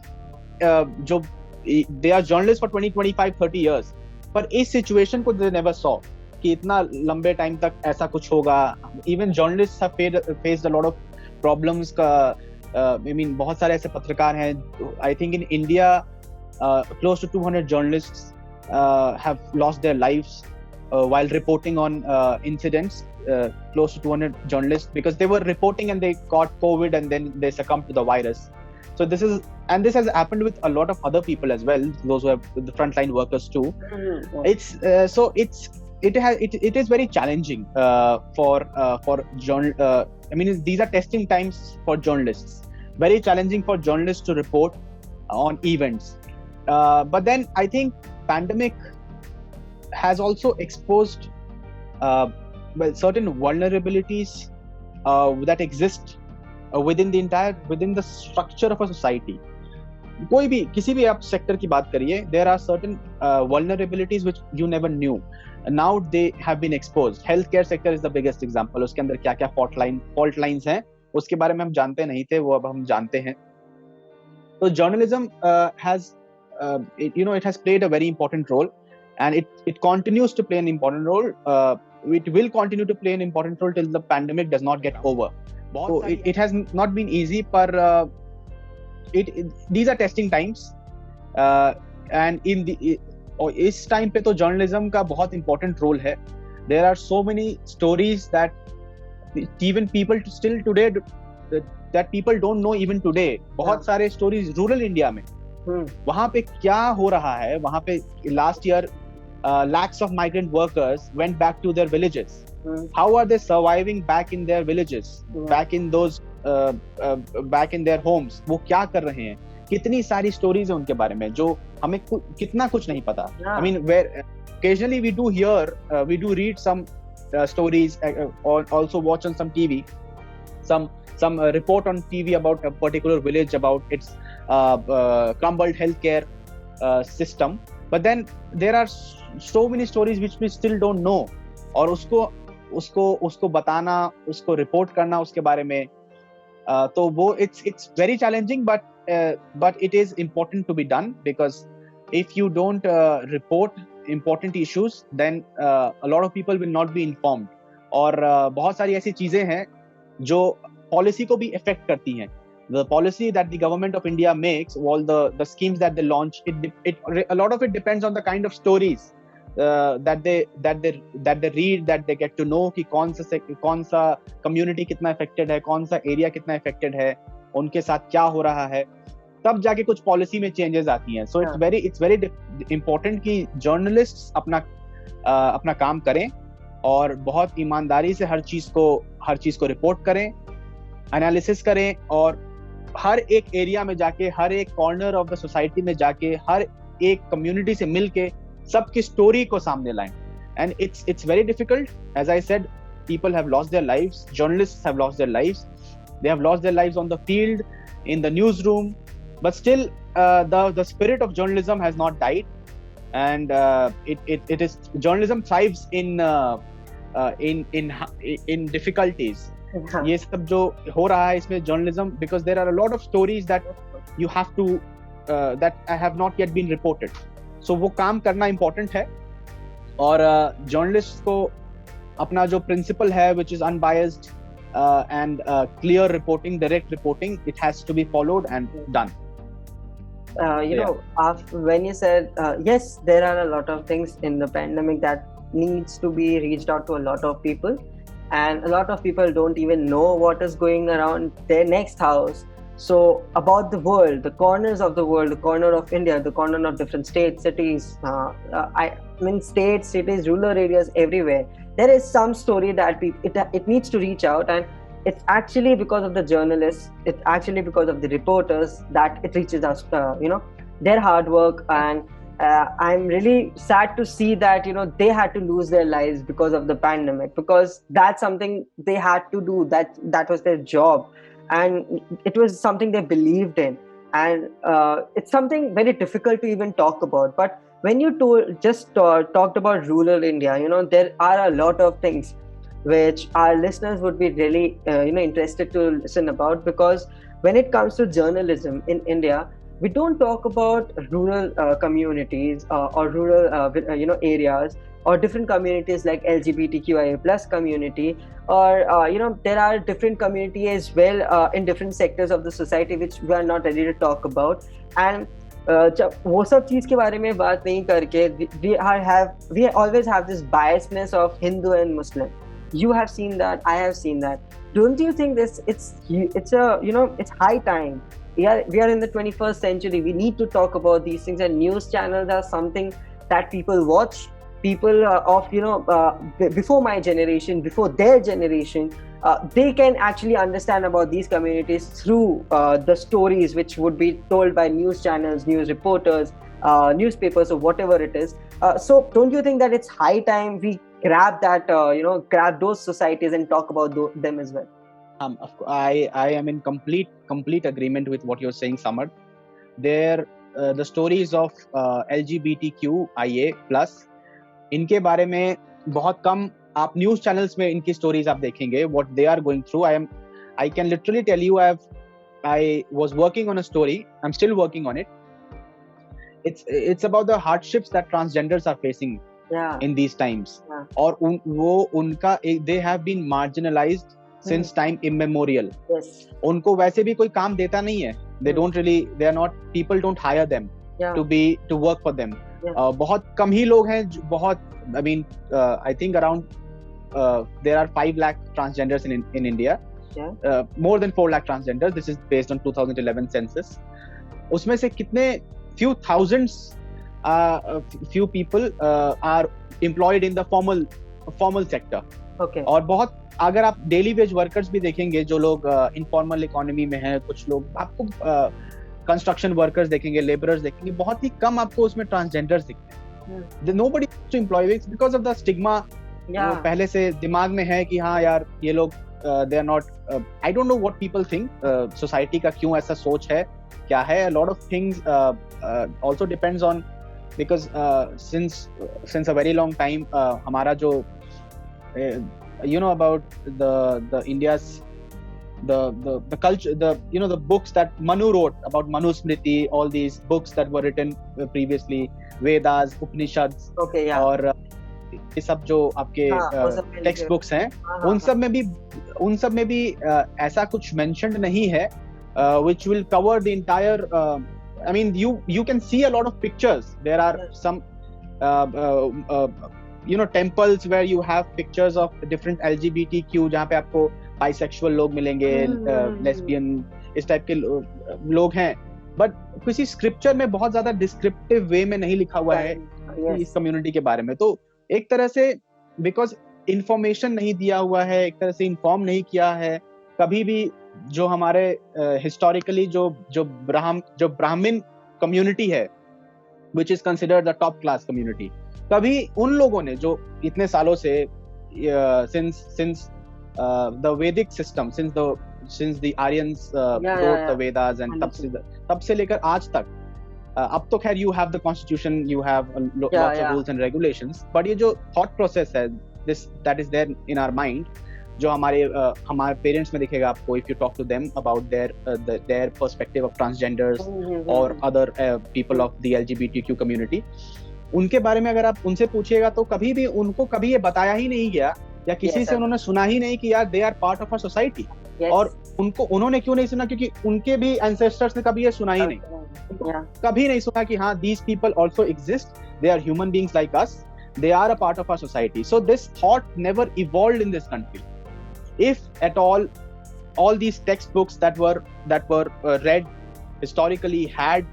जो they are journalist for 20-25-30 years, पर इस सिचुएशन को दे नेवर सॉ कि इतना लंबे टाइम तक ऐसा कुछ होगा. Even journalist have faced a lot of problems का. I mean, बहुत सारे ऐसे पत्रकार हैं. I think in India, close to 200 journalists have lost their lives while reporting on incidents. Close to 200 journalists, because they were reporting and they caught COVID and then they succumbed to the virus. So this has happened with a lot of other people as well, those who have the frontline workers too. It is very challenging for journal. I mean, these are testing times for journalists. Very challenging for journalists to report on events. But then I think pandemic has also exposed certain vulnerabilities that exist within the structure of a society. कोई भी किसी भी आप sector की बात करिए, there are certain vulnerabilities which you never knew. Now they have been exposed. Healthcare sector is the biggest example. उसके अंदर क्या क्या fault lines हैं, उसके बारे में हम जानते नहीं थे, वो अब हम जानते हैं. So journalism it has played a very important role, and it continues to play an important role. It will continue to play an important role till the pandemic does not get over. So it has not been easy, but these are testing times, and इस time पे तो journalism का बहुत important role है. There are so many stories that even people still today that people don't know even today. बहुत सारे stories rural India में, वहां पे क्या हो रहा है. वहां पे last year lakhs of migrant workers went back to their villages. How are they surviving back in their villages, back in those back in their homes? वो क्या कर रहे हैं? कितनी सारी stories है उनके बारे में जो हमें कितना कुछ नहीं पता. I mean, where occasionally we do hear, we do read some stories, or also watch on some TV, some report on TV about a particular village, about its crumbled healthcare system. But then there are so many stories which we still don't know, और उसको बताना, उसको report करना उसके बारे में, तो वो it's very challenging, but it is important to be done, because if you don't report important issues, then a lot of people will not be informed. और बहुत सारी ऐसी चीजें हैं जो पॉलिसी को भी affect करती हैं. The policy that the government of India makes, all the schemes that they launch, a lot of it depends on the kind of stories that they read, that they get to know कि कौन सा community कितना affected है, कौन सा area कितना affected है, उनके साथ क्या हो रहा है, तब जाके कुछ policy में changes आती हैं. So it's very important कि journalists अपना काम करें और बहुत ईमानदारी से हर चीज को रिपोर्ट करें, एनालिसिस करें, और हर एक एरिया में जाके, हर एक कॉर्नर ऑफ द सोसाइटी में जाके, हर एक कम्युनिटी से मिलके सबकी स्टोरी को सामने लाएं. And it's very difficult. As I said, people have lost their lives, journalists have lost their lives, they have lost their lives on the field, in the newsroom, but still the spirit of journalism has not died, and it is journalism thrives in difficulties. ये सब जो हो रहा है इसमें journalism, because there are a lot of stories that you have to that have not yet been reported, so वो काम करना important है. और journalists को अपना जो principle है, which is unbiased and clear reporting, direct reporting, it has to be followed and done. You know, when you said yes, there are a lot of things in the pandemic that needs to be reached out to a lot of people, and a lot of people don't even know what is going around their next house. So about the world, the corners of the world, the corner of India, the corner of different states, cities, I mean states, cities, rural areas, everywhere, there is some story that it needs to reach out, and it's actually because of the journalists, it's actually because of the reporters that it reaches us, you know, their hard work. And I'm really sad to see that, you know, they had to lose their lives because of the pandemic, because that's something they had to do, that was their job, and it was something they believed in. And it's something very difficult to even talk about. But when you talked about rural India, you know, there are a lot of things which our listeners would be really interested to listen about, because when it comes to journalism in India, we don't talk about rural communities or rural areas, or different communities like LGBTQIA plus community, or there are different community as well in different sectors of the society which we are not ready to talk about. And जब वो सब चीज के बारे में बात नहीं करके, we always have this biasness of Hindu and Muslim. You have seen that, I have seen that. Don't you think it's high time? We are in the 21st century. We need to talk about these things, and news channels are something that people watch. People before my generation, before their generation, they can actually understand about these communities through the stories which would be told by news channels, news reporters, newspapers, or whatever it is. So don't you think that it's high time we grab those societies and talk about them as well? I am in complete agreement with what you're saying, Samad. The stories of LGBTQIA plus, इनके बारे में बहुत कम आप news channels में इनकी stories आप देखेंगे, what they are going through. I can literally tell you, I was working on a story. I'm still working on it. It's about the hardships that transgenders are facing in these times. और they have been marginalized since time immemorial. Yes. उनको वैसे भी कोई काम देता नहीं है. People don't hire them to work for them. बहुत कम ही लोग हैं, I think around there are 5 lakh transgenders in India. More than 4 lakh transgenders. This is based on 2011 census. उसमें से कितने few thousands few people are employed in the formal sector. Okay. और बहुत, अगर आप डेली वेज वर्कर्स भी देखेंगे, जो लोग इनफॉर्मल इकोनॉमी में हैं, कुछ लोग आपको कंस्ट्रक्शन वर्कर्स देखेंगे, लेबरर्स देखेंगे, बहुत ही कम आपको उसमें ट्रांसजेंडर्स दिखते हैं. Nobody to employ because of the stigma. पहले से दिमाग में है कि हाँ यार ये लोग they are not, I don't know what people think, society का क्यों ऐसा सोच है, क्या है. A lot of things also depends on, because since a very long time हमारा जो you know about the India's the culture, the books that Manu wrote about, Manu Smriti, all these books that were written previously, Vedas, Upanishads, और ये सब जो आपके text books हैं, उन सब में भी ऐसा कुछ मेंशन्ड नहीं है which will cover the entire I mean you can see a lot of pictures. There are some temples where you have pictures of different LGBTQ, जहाँ पे आपको bisexual लोग मिलेंगे, lesbian, इस टाइप के लोग हैं, बट किसी स्क्रिप्चर में बहुत ज्यादा डिस्क्रिप्टिव वे में नहीं लिखा हुआ है इस कम्युनिटी के बारे में. तो एक तरह से बिकॉज इंफॉर्मेशन नहीं दिया हुआ है, एक तरह से इन्फॉर्म नहीं किया है कभी भी. जो हमारे हिस्टोरिकली जो ब्राह्मण कम्युनिटी है, which is considered the top class community, कभी उन लोगों ने जो इतने सालों से since the Vedic system, since the Aryans wrote the Vedas, and तब से लेकर आज तक, अब तो खैर you have the constitution, you have lots of rules and regulations, but ये जो थॉट प्रोसेस है this that is there in our mind, जो हमारे पेरेंट्स में दिखेगा आपको, if you talk to them about their perspective of transgenders और other people of the LGBTQ community, उनके बारे में अगर आप उनसे पूछिएगा तो कभी भी उनको कभी ये बताया ही नहीं गया, या किसी से उन्होंने सुना ही नहीं कि यार they are part of a society. और उन्होंने क्यों नहीं सुना, क्योंकि उनके भी एंसेस्टर्स ने कभी ये सुना ही नहीं, कभी नहीं सुना कि हाँ these people also exist, they are human beings like us, they are a part of our society. So this thought never evolved in this country. If at all these textbooks that were read historically had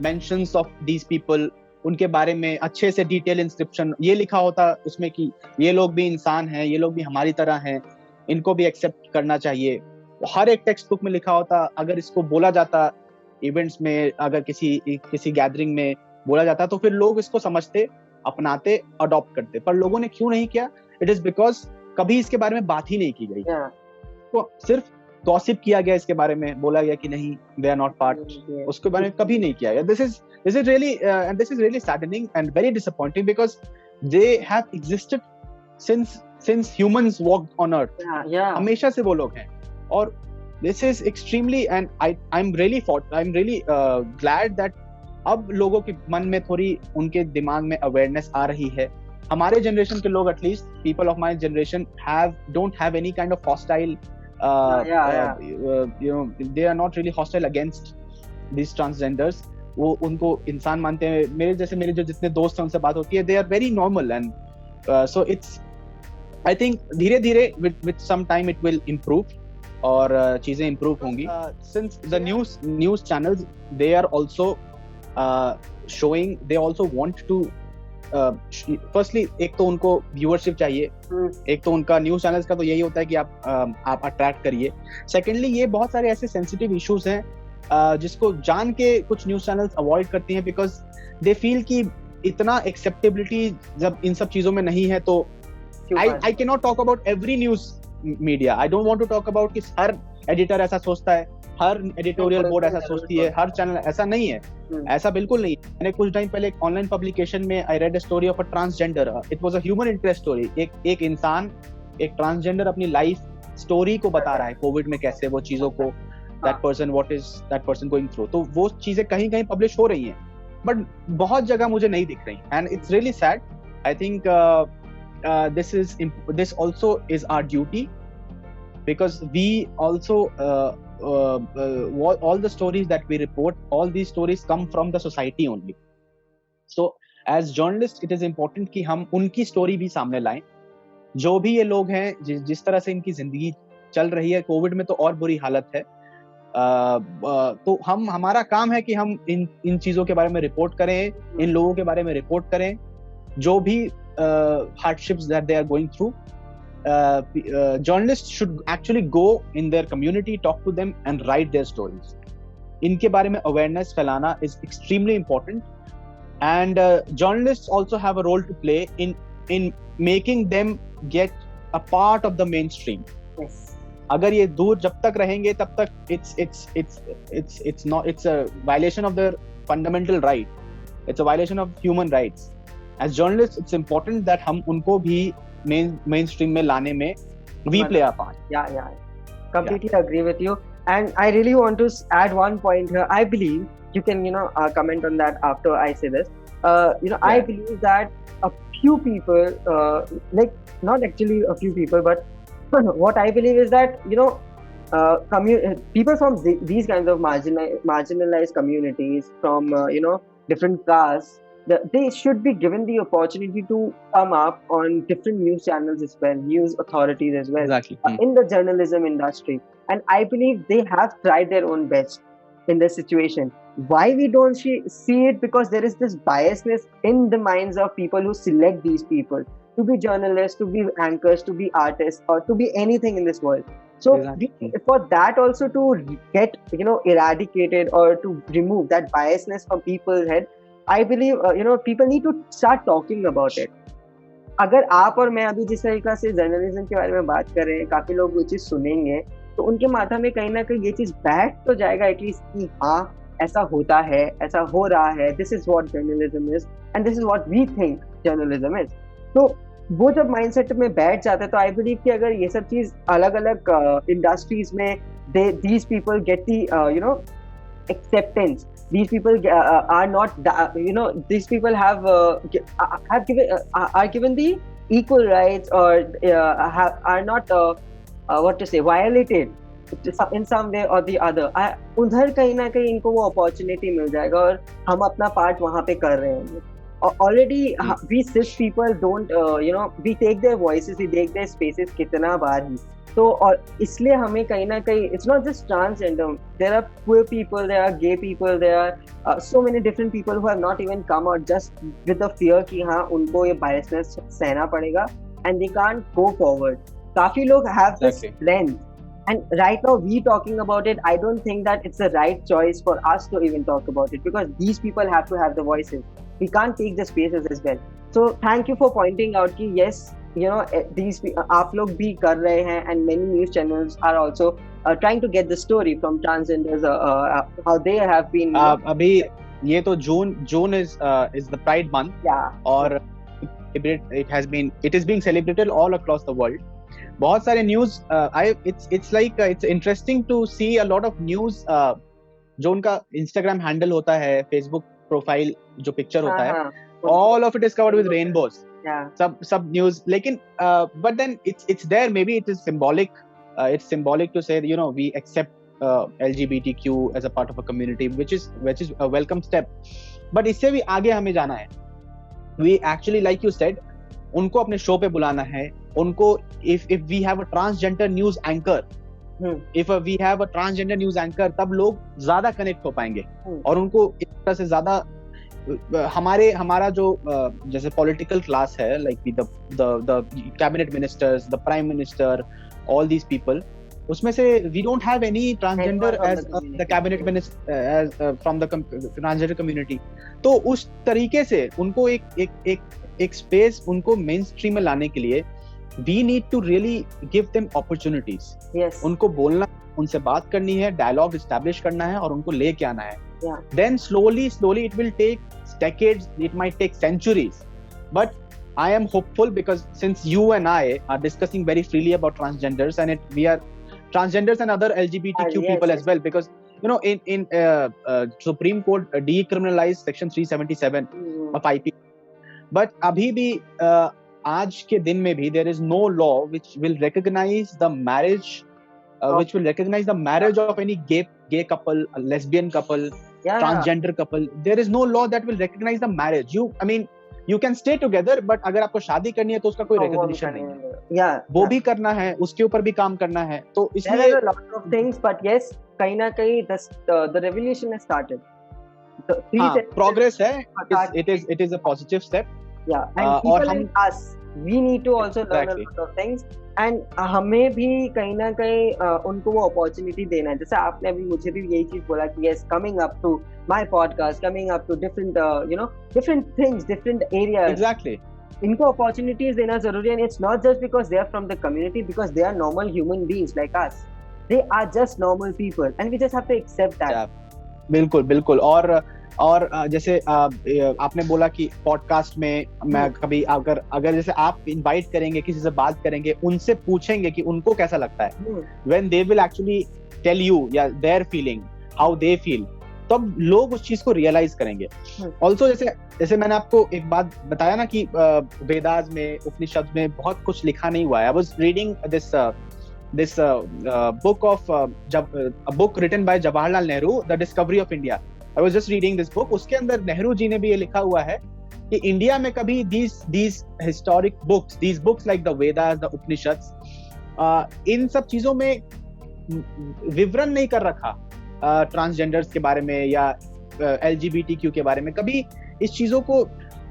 mentions of these people, उनके बारे में अच्छे से detail inscription ये लिखा होता उसमें कि ये लोग भी इंसान हैं, ये लोग भी हमारी तरह हैं, इनको भी एक्सेप्ट करना चाहिए, हर एक टेक्स्ट बुक में लिखा होता। अगर इसको बोला जाता इवेंट्स में, अगर किसी गैदरिंग में बोला जाता, तो फिर लोग इसको समझते, अपनाते, अडॉप्ट करते। पर लोगों ने क्यों नहीं किया? इट इज बिकॉज कभी इसके बारे में बात ही नहीं की गई। तो सिर्फ गॉसिप किया गया, इसके बारे में बोला गया कि नहीं दे आर नॉट पार्ट, उसके बारे में कभी नहीं किया गया। This is really saddening and very disappointing, because they have existed since humans walked on earth. हमेशा से वो लोग हैं, और this is extremely, and I am really glad that अब लोगों के मन में थोड़ी, उनके दिमाग में अवेयरनेस आ रही है। हमारे जनरेशन के लोग, at least people of my generation, don't have any kind of hostile, they are not really hostile against this transgenders. वो उनको इंसान मानते हैं। मेरे जो जितने दोस्त हैं उनसे बात होती है, they are very normal, and so it's, I think धीरे धीरे with some time it will improve, और चीजें इम्प्रूव होंगी। Since the news channels, they are also showing, they also want to firstly, एक तो उनको व्यूअरशिप चाहिए, एक तो उनका न्यूज चैनल्स का तो यही होता है कि आप अट्रैक्ट करिए। सेकेंडली, ये बहुत सारे ऐसे सेंसिटिव इश्यूज हैं जिसको जान के कुछ न्यूज चैनल्स अवॉइड करती हैं, बिकॉज दे फील कि इतना एक्सेप्टेबिलिटी जब इन सब चीजों में नहीं है, तो I can not talk about every news media, I don't want to talk about कि हर एडिटर ऐसा सोचता है, हर एडिटोरियल बोर्ड ऐसा सोचती है, हर चैनल ऐसा नहीं है, ऐसा बिल्कुल नहीं। मैंने कुछ टाइम पहले एक ऑनलाइन पब्लिकेशन में I read a story of a transgender, it was a human interest story. एक इंसान, एक ट्रांसजेंडर अपनी लाइफ स्टोरी को बता रहा है, कोविड में कैसे वो चीजों को, दैट पर्सन गोइंग थ्रू, तो वो चीजें कहीं कहीं पब्लिश हो रही हैं, बट बहुत जगह मुझे नहीं दिख रही, and it's really sad. I think this also is our duty, because we also all the stories that we report, all these stories come from the society only. So as journalists, it is important कि हम उनकी story भी सामने लाएं। जो भी ये लोग हैं, जिस तरह से इनकी जिंदगी चल रही है, कोविड में तो और बुरी हालत है, तो हमारा काम है कि हम इन चीजों के बारे में रिपोर्ट करें, इन लोगों के बारे में रिपोर्ट करें, जो भी hardships that they are going through. Journalists should actually go in their community, talk to them and write their stories. इनके बारे में awareness फैलाना is extremely important, and journalists also have a role to play in making them get a part of the mainstream. Yes. अगर ये दूर जब तक रहेंगे, तब तक it's a violation of their fundamental right. It's a violation of human rights. As journalists, it's important that हम उनको भी mainstream में लाने में we play our part. Yeah. Completely agree with you. And I really want to add one point here. I believe you can, comment on that after I say this. I believe that a few people, like not actually a few people, but what I believe is that, people from these kinds of marginalized communities, from, different castes, they should be given the opportunity to come up on different news channels as well, news authorities as well, exactly. In the journalism industry. And I believe they have tried their own best in this situation. Why we don't see it? Because there is this biasness in the minds of people who select these people to be journalists, to be anchors, to be artists, or to be anything in this world. So exactly. For that also to get, eradicated, or to remove that biasness from people's head, I believe people need to start talking about it. अगर आप और मैं अभी जिस तरीका से journalism के बारे में बात कर रहे हैं, काफी लोग वो चीज सुनेंगे, तो उनके माथा में कहीं ना कहीं ये चीज बैठ तो जाएगा एटलीस्ट कि हाँ, ऐसा होता है, ऐसा हो रहा है, this is what journalism is and this is what we think journalism is. तो वो जब माइंडसेट में बैठ जाते हैं तो आई बिलीव कि अगर ये सब चीज अलग अलग इंडस्ट्रीज में these people get the acceptance, these people are not these people have given are given the equal rights or are not what to say violated in some way or the other, उधर कहीं ना कहीं इनको वो opportunity मिल जाएगा और हम अपना पार्ट वहां पे कर रहे होंगे। Already we cis people don't we take their voices, we take their spaces कितना बार ही। तो और इसलिए हमें कहीं ना कहीं it's not just transgender, there are queer people, there are gay people, there are so many different people who have not even come out just with the fear कि हाँ उनको ये biasness सहना पड़ेगा and they can't go forward। काफी लोग have this strength and right now we talking about it, I don't think that it's the right choice for us to even talk about it because these people have to have the voices, we can't take the spaces as well। So thank you for pointing out कि yes these आप लोग भी कर रहे हैं and many news channels are also trying to get the story from transgenders how they have been अभी ये तो जून is the Pride month और it is being celebrated all across the world। बहुत सारे news it's interesting to see a lot of news जो उनका Instagram handle होता है, Facebook प्रोफाइल जो पिक्चर होता है, all of it is covered with rainbows, सब news, लेकिन but then it's there, maybe it is symbolic to say we accept LGBTQ as a part of a community, which is a welcome step, but इससे भी आगे हमें जाना है। we actually like you said उनको अपने show पे बुलाना है, उनको if we have a transgender news anchor if we have a transgender news anchor तब लोग ज्यादा कनेक्ट हो पाएंगे और उनको इस तरह से ज्यादा हमारा जो जैसे पॉलिटिकल क्लास है, like the cabinet ministers, the prime minister, all these people, उसमें से we don't have any transgender as the cabinet minister from the transgender community. तो उस तरीके से उनको एक स्पेस उनको मेन स्ट्रीम में लाने के लिए we need to really give them opportunities। उनको बोलना, उनसे बात करनी है, डायलॉग एस्टैब्लिश करना है और उनको लेके आना है। Then slowly it will take decades, it might take centuries, but I am hopeful because since you and I are discussing very freely about transgenders and we are transgenders and other LGBTQ people as well, because in Supreme Court decriminalized section 377 of IP, but abhi bhi आज के दिन में भी there is no law which will recognize the marriage of any gay couple, a lesbian couple, transgender couple. There is no law that will recognize the marriage. You can stay together, but अगर आपको शादी करनी है तो उसका कोई recognition नहीं है। वो भी करना है, उसके ऊपर भी काम करना है। तो इसलिए there are a lot of things, but yes, कहीं ना कहीं the revolution has started. Progress है, it is a positive step। and people like us, we need to also learn a lot of things and हमें भी कहीं ना कहीं उनको वो opportunity देना है। जैसे आपने अभी मुझे भी यही चीज बोला कि yes, coming up to my podcast, coming up to different different things, different areas, exactly, इनको opportunities देना जरूरी है। It's not just because they are from the community, because they are normal human beings like us, they are just normal people and we just have to accept that। बिल्कुल और जैसे आपने बोला कि पॉडकास्ट में मैं कभी अगर जैसे आप इनवाइट करेंगे, किसी से बात करेंगे, उनसे पूछेंगे कि उनको कैसा लगता है, when they will actually tell you या their feeling, how they feel, तब लोग उस चीज को रियलाइज करेंगे। ऑल्सो जैसे मैंने आपको एक बात बताया ना कि वेदास में, उपनिषद में बहुत कुछ लिखा नहीं हुआ है। I was reading this book written by Jawaharlal Nehru, The Discovery of India। I was just reading this book। उसके अंदर नेहरू जी ने भी ये लिखा हुआ है कि इंडिया में कभी these historic books, these books like the Vedas, the Upanishads, इन सब चीजों में विवरण नहीं कर रखा ट्रांसजेंडर्स के बारे में या LGBTQ के बारे में। कभी इस चीजों को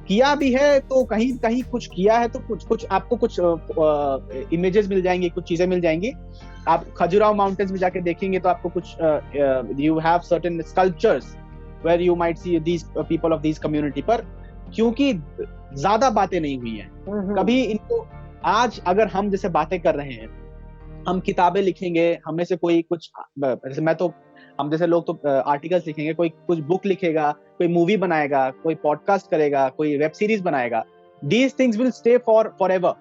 किया भी है तो कहीं कुछ किया है तो कुछ आपको कुछ इमेजेस मिल जाएंगे, कुछ चीजें मिल जाएंगी। आप खजुराहो माउंटेन्स में जाके देखेंगे तो आपको कुछ you have certain sculptures where you might see these people of these community, पर क्योंकि ज्यादा बातें नहीं हुई हैं कभी इनको। आज अगर हम जैसे बातें कर रहे हैं हम किताबें लिखेंगे, हमें से कोई कुछ, जैसे मैं तो, हम जैसे लोग तो आर्टिकल्स लिखेंगे, कोई कुछ बुक लिखेगा, कोई मूवी बनाएगा, कोई पॉडकास्ट करेगा, कोई वेब सीरीज बनाएगा. These things will stay for ever.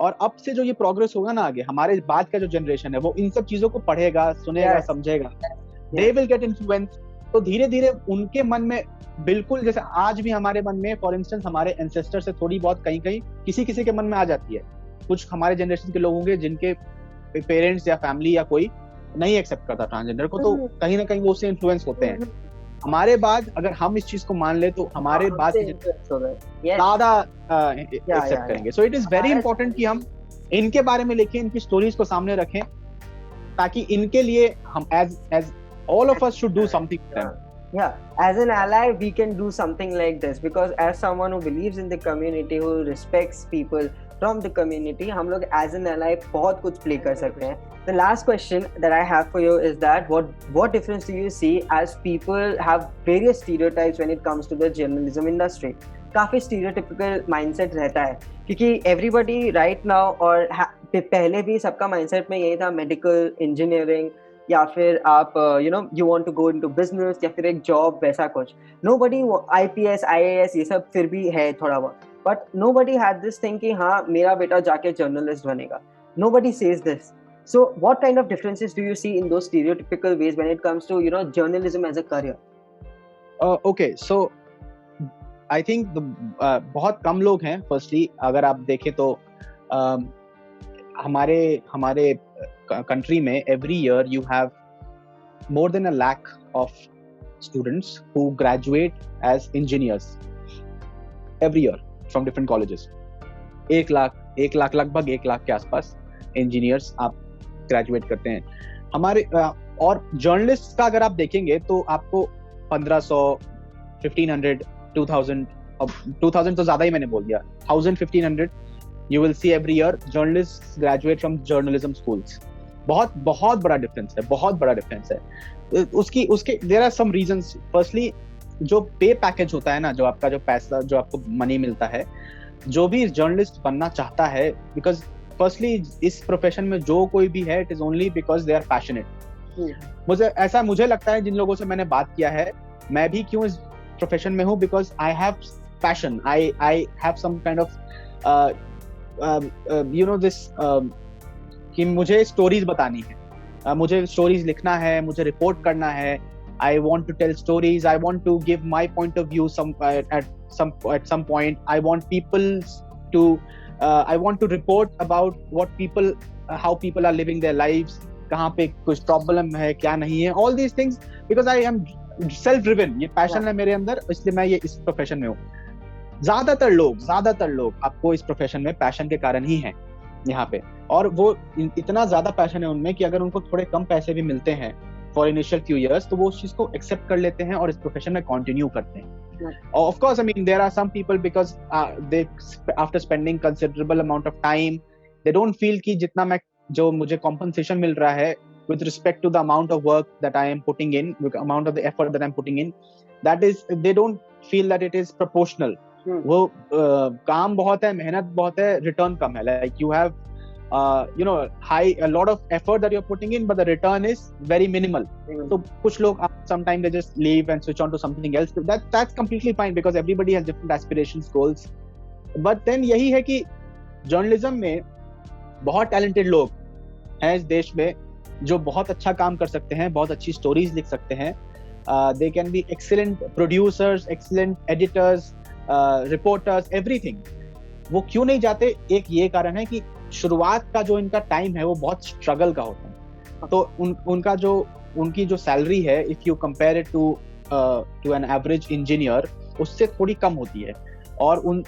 और अब से जो ये प्रोग्रेस होगा ना आगे, हमारे बाद का जो जनरेशन है वो इन सब चीजों को पढ़ेगा, सुनेगा, Yes. समझेगा. They will get influence. तो धीरे धीरे उनके मन में, बिल्कुल जैसे आज भी हमारे मन में, फॉर इंस्टेंस हमारे एंसेस्टर से थोड़ी बहुत कहीं कहीं किसी किसी के मन में आ जाती है. कुछ हमारे जनरेशन के लोग होंगे जिनके पेरेंट्स या फैमिली या कोई नहीं एक्सेप्ट करता ट्रांसजेंडर को, तो कहीं ना कहीं वो उससे इन्फ्लुएंस होते हैं. हमारे बाद अगर हम इस चीज को मान ले तो हमारे बाद ज्यादा एक्सेप्ट करेंगे. So it is very important कि हम इनके बारे में लिखें, इनकी स्टोरीज को सामने रखें, ताकि इनके लिए हम as all of us should do something for them. Yeah, as an ally we can do something like this, because as someone who believes in the community, who respects people from the community, हम लोग as an ally बहुत कुछ play कर सकते हैं. The last question that I have for you is that what difference do you see, as people have various stereotypes when it comes to the journalism industry. काफी stereotypical mindset रहता है, क्योंकि everybody right now, और पहले भी सबका mindset में यही था, medical, engineering, या फिर आप you want to go into business, या फिर एक जॉब, वैसा कुछ. नोबडी, IPS IAS ये सब फिर भी है थोड़ा बहुत, but nobody had this thing कि हाँ मेरा बेटा जाके जर्नलिस्ट बनेगा. Nobody says this. So what kind of differences do you see in those stereotypical ways when it comes to journalism as a career? Okay, so I think बहुत कम लोग हैं. Firstly, अगर आप देखें तो हमारे country में every year you have more than 1 lakh of students who graduate as engineers every year from different colleges. 1 lakh लगभग 1 लाख के आसपास engineers आप graduate करते हैं हमारे. और journalists का अगर आप देखेंगे तो आपको 1500, 1500, 2000, 2000 तो ज्यादा ही मैंने बोल दिया, 1000, 1500 you will see every year journalists graduate from journalism schools. बहुत बड़ा डिफरेंस है, बहुत बड़ा डिफरेंस है. उसके there are some reasons. Firstly, जो पे पैकेज होता है ना, जो आपका जो पैसा, जो आपको मनी मिलता है, जो भी जर्नलिस्ट बनना चाहता है, बिकॉज फर्स्टली इस प्रोफेशन में जो कोई भी है, it is only because they are passionate. मुझे लगता है, जिन लोगों से मैंने बात किया है, मैं भी क्यों इस प्रोफेशन में हूँ, because I have passion, I have some kind of this कि मुझे स्टोरीज बतानी है, मुझे स्टोरीज लिखना है, मुझे रिपोर्ट करना है. I want to tell stories. I want to give my point of view at some point. I want people to I want to report about how people are living their lives. कहाँ पे कुछ problem है, क्या नहीं है, all these things, because I am self driven. ये passion है मेरे अंदर, इसलिए मैं ये इस प्रोफेशन में हूँ. ज्यादातर लोग आपको इस प्रोफेशन में पैशन के कारण ही हैं यहाँ पे, और वो इतना ज्यादा पैशन है उनमें कि अगर उनको थोड़े कम पैसे भी मिलते हैं फॉर इनिशियल फ्यू इयर्स, तो वो उस चीज को एक्सेप्ट कर लेते हैं और इस प्रोफेशन में कंटिन्यू करते हैं. Of course, I mean there are some people, because they after spending considerable amount of time, they don't feel कि जितना जो मुझे कॉम्पनसेशन मिल रहा है with respect to the amount of work that I am putting in, the amount of the effort that I'm putting in, that is, they don't feel that it is proportional. वो काम बहुत है, मेहनत बहुत है, return कम है. Like you have a lot of effort that you're putting in, but the return is very minimal. So कुछ लोग sometimes they just leave and switch on to something else. That's completely fine, because everybody has different aspirations, goals. But then यही है कि journalism में बहुत talented लोग हैं इस देश में, जो बहुत अच्छा काम कर सकते हैं, बहुत अच्छी स्टोरीज लिख सकते हैं. They can be excellent producers, excellent editors, reporters, everything. वो क्यों नहीं जाते? एक ये कारण है कि शुरुआत का जो इनका टाइम है वो बहुत स्ट्रगल का होता है. तो उनकी जो सैलरी है, if you compare it to an average engineer, उससे थोड़ी कम होती है. और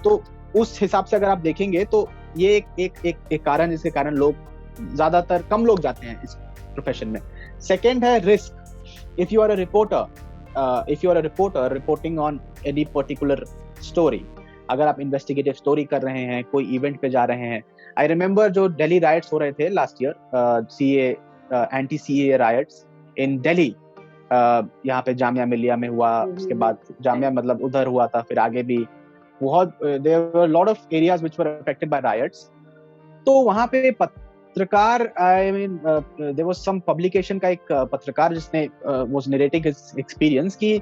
तो उस हिसाब से अगर आप देखेंगे तो ये एक कारण, जिसके कारण लोग ज्यादातर कम लोग जाते हैं इस प्रोफेशन में. सेकेंड है risk. If you are a reporter reporting on any particular story, अगर आप इन्वेस्टिगेटिव स्टोरी कर रहे हैं, कोई इवेंट पे जा रहे हैं. आई रिमेम्बर जो दिल्ली राइट्स हो रहे थे last year, anti CAA riots in Delhi, यहाँ पे जामिया मिलिया में हुआ, उसके बाद जामिया मतलब उधर हुआ था, फिर आगे भी बहुत, there were lot of areas which were affected by riots. तो वहाँ पे पत्रकार, I mean there was some publication का एक पत्रकार जिसने वाज नरेटिंग हिज एक्सपीरियंस कि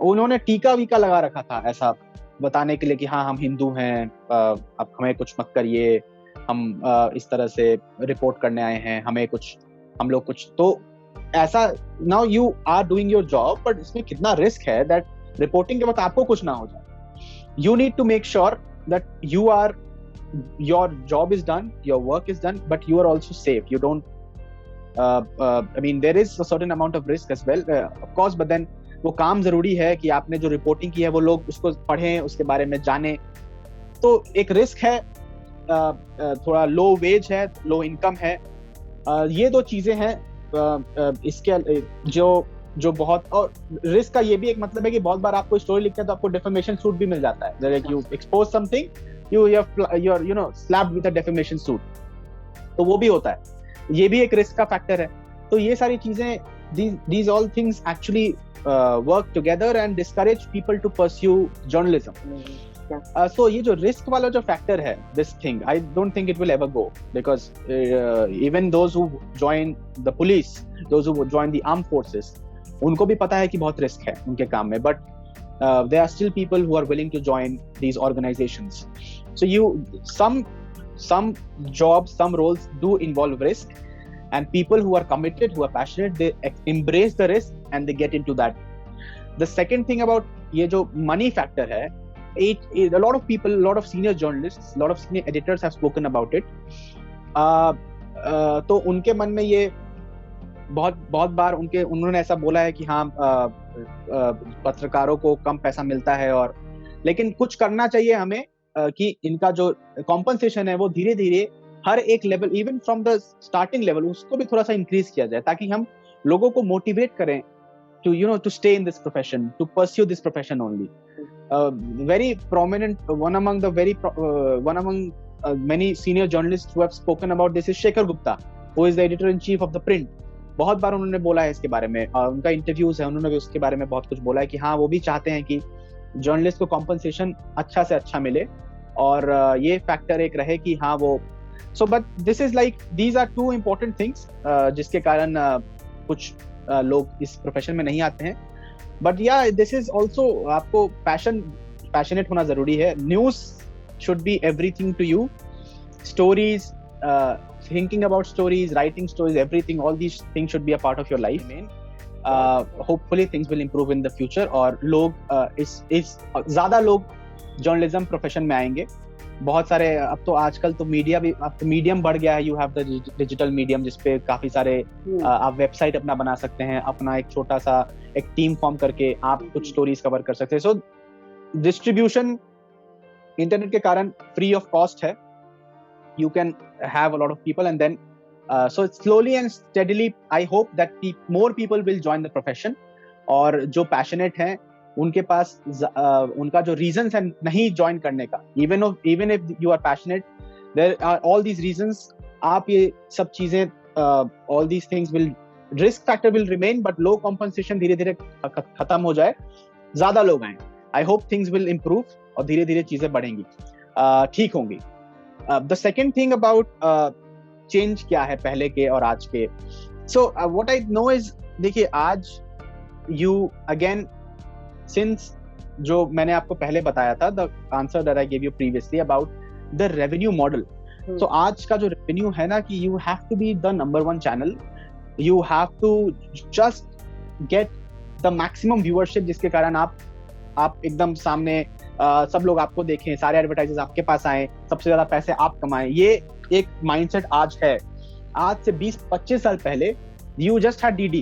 उन्होंने टीका वीका लगा रखा था ऐसा बताने के लिए कि हाँ हम हिंदू हैं, अब हमें कुछ मत करिए, हम इस तरह से रिपोर्ट करने आए हैं, हम लोग कुछ तो ऐसा. Now you are doing your job, but इसमें कितना रिस्क है दैट रिपोर्टिंग के वक्त आपको कुछ ना हो जाए. You need to make sure that you are, your job is done, your work is done, but you are also safe. You don't I mean there is a certain amount of risk as well, of course, but then वो काम जरूरी है कि आपने जो reporting की है वो लोग उसको पढ़ें, उसके बारे में जाने. तो एक रिस्क है, थोड़ा लो वेज है, लो इनकम है, ये दो चीजें हैं. इसके जो बहुत, और रिस्क का ये भी एक मतलब है कि बहुत बार आपको स्टोरी लिखते हैं तो आपको डिफेमेशन सूट भी मिल जाता है. Like you expose something, you're slapped with a defamation suit. तो वो भी होता है, ये भी एक रिस्क का फैक्टर है. तो ये सारी चीजें, these all things actually work together and discourage people to pursue journalism. So ये जो रिस्क वाला जो फैक्टर है, this thing, I don't think it will ever go, because even those who join the police, those who join the armed forces, उनको भी पता है कि बहुत रिस्क है उनके काम में, but there are still people who are willing to join these organizations. So some jobs, some roles do involve risk, and people who are committed, who are passionate, they embrace the risk and they get into that. The second thing about ये जो money factor है, a lot of people, a lot of senior journalists, a lot of senior editors have spoken about it. तो उनके मन में ये बहुत बार उन्होंने ऐसा बोला है कि हाँ पत्रकारों को कम पैसा मिलता है, और लेकिन कुछ करना चाहिए हमें कि इनका जो कॉम्पनसेशन है वो धीरे धीरे हर एक level, even from the starting level, उसको भी थोड़ा सा इंक्रीज किया जाए, ताकि हम लोगों को मोटिवेट करें to stay in this profession, to pursue this profession only. Very prominent, one among many senior journalists who have spoken about this is Shekhar Gupta, who is the editor-in-chief of the Print. बहुत बार उन्होंने बोला है इसके बारे में, उनका interviews है, उन्होंने भी उसके बारे में बहुत कुछ बोला है कि हाँ वो भी चाहते हैं कि जर्नलिस्ट को कॉम्पनसेशन अच्छा से अच्छा मिले, और ये फैक्टर एक रहे कि हाँ वो but this is like these are two important things जिसके कारण कुछ लोग इस प्रोफेशन में नहीं आते हैं. But yeah this is also, आपको पैशनेट होना जरूरी है. News should be everything to you. Stories, thinking about stories, writing stories, everything, all these things should be a part of your life. Hopefully things will improve in the future, और लोग ज़्यादा लोग journalism profession में आएंगे. बहुत सारे अब तो आजकल तो मीडियम बढ़ गया है. You have the digital medium, जिसपे काफी सारे आप वेबसाइट अपना बना सकते हैं, अपना एक छोटा सा एक टीम फॉर्म करके आप कुछ स्टोरीज कवर कर सकते हैं. सो डिस्ट्रीब्यूशन इंटरनेट के कारण फ्री ऑफ कॉस्ट है. You can have a lot of people, and then so slowly and steadily I hope that more people will join the profession. और जो passionate हैं उनके पास उनका जो reasons है नहीं join करने का, even if you are passionate, there are all these reasons. आप ये सब चीजें all these things will, risk factor will remain, but low compensation धीरे धीरे खत्म हो जाए, ज्यादा लोग आए. I hope things will improve और धीरे धीरे चीजें बढ़ेंगी, ठीक होंगी. The second thing about change क्या है पहले के और आज के. So what I know is, देखिए आज you again, since जो मैंने आपको पहले बताया था, the answer that I gave you previously about the revenue model. So आज का जो revenue है ना, कि you have to be the number one channel, you have to just get the maximum viewership, जिसके कारण आप एकदम सामने सब लोग आपको देखें, सारे एडवर्टाइजर्स आपके पास आए, सबसे ज्यादा पैसे आप कमाएं. ये एक माइंडसेट आज है. आज से 20-25 साल पहले you just had DD,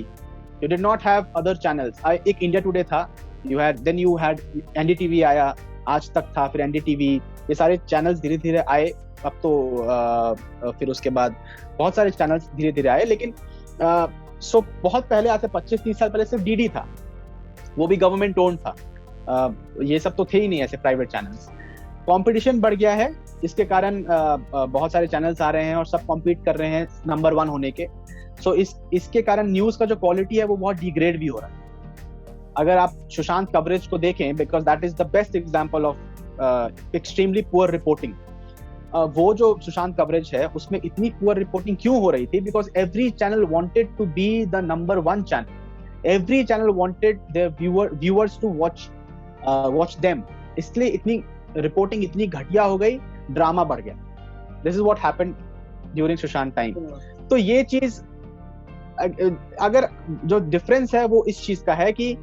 you did not have other channels. एक इंडिया टुडे था, यू हैड एनडीटीवी आया, आज तक था, फिर एनडीटीवी, ये सारे चैनल्स धीरे धीरे आए. अब तो फिर उसके बाद बहुत सारे चैनल्स धीरे धीरे आए. लेकिन सो बहुत पहले, आज से 25-30 साल पहले सिर्फ डीडी था, वो भी गवर्नमेंट ओन्ड था. ये सब तो थे ही नहीं ऐसे प्राइवेट चैनल्स. कंपटीशन बढ़ गया है, इसके कारण बहुत सारे चैनल्स आ रहे हैं और सब कॉम्पीट कर रहे हैं नंबर 1 होने के. सो इसके कारण न्यूज का जो क्वालिटी है वो बहुत डिग्रेड भी हो रहा है. अगर आप सुशांत कवरेज को देखें, because that is the best example of extremely poor reporting. वो जो सुशांत कवरेज है उसमें इतनी पुअर रिपोर्टिंग क्यों हो रही थी? Because every channel wanted to be the number 1 channel, every channel wanted their viewers to watch them, इसलिए इतनी रिपोर्टिंग इतनी घटिया हो गई, ड्रामा बढ़ गया. This is what happened during Sushant time. तो ये चीज, अगर जो डिफरेंस है वो इस चीज का है कि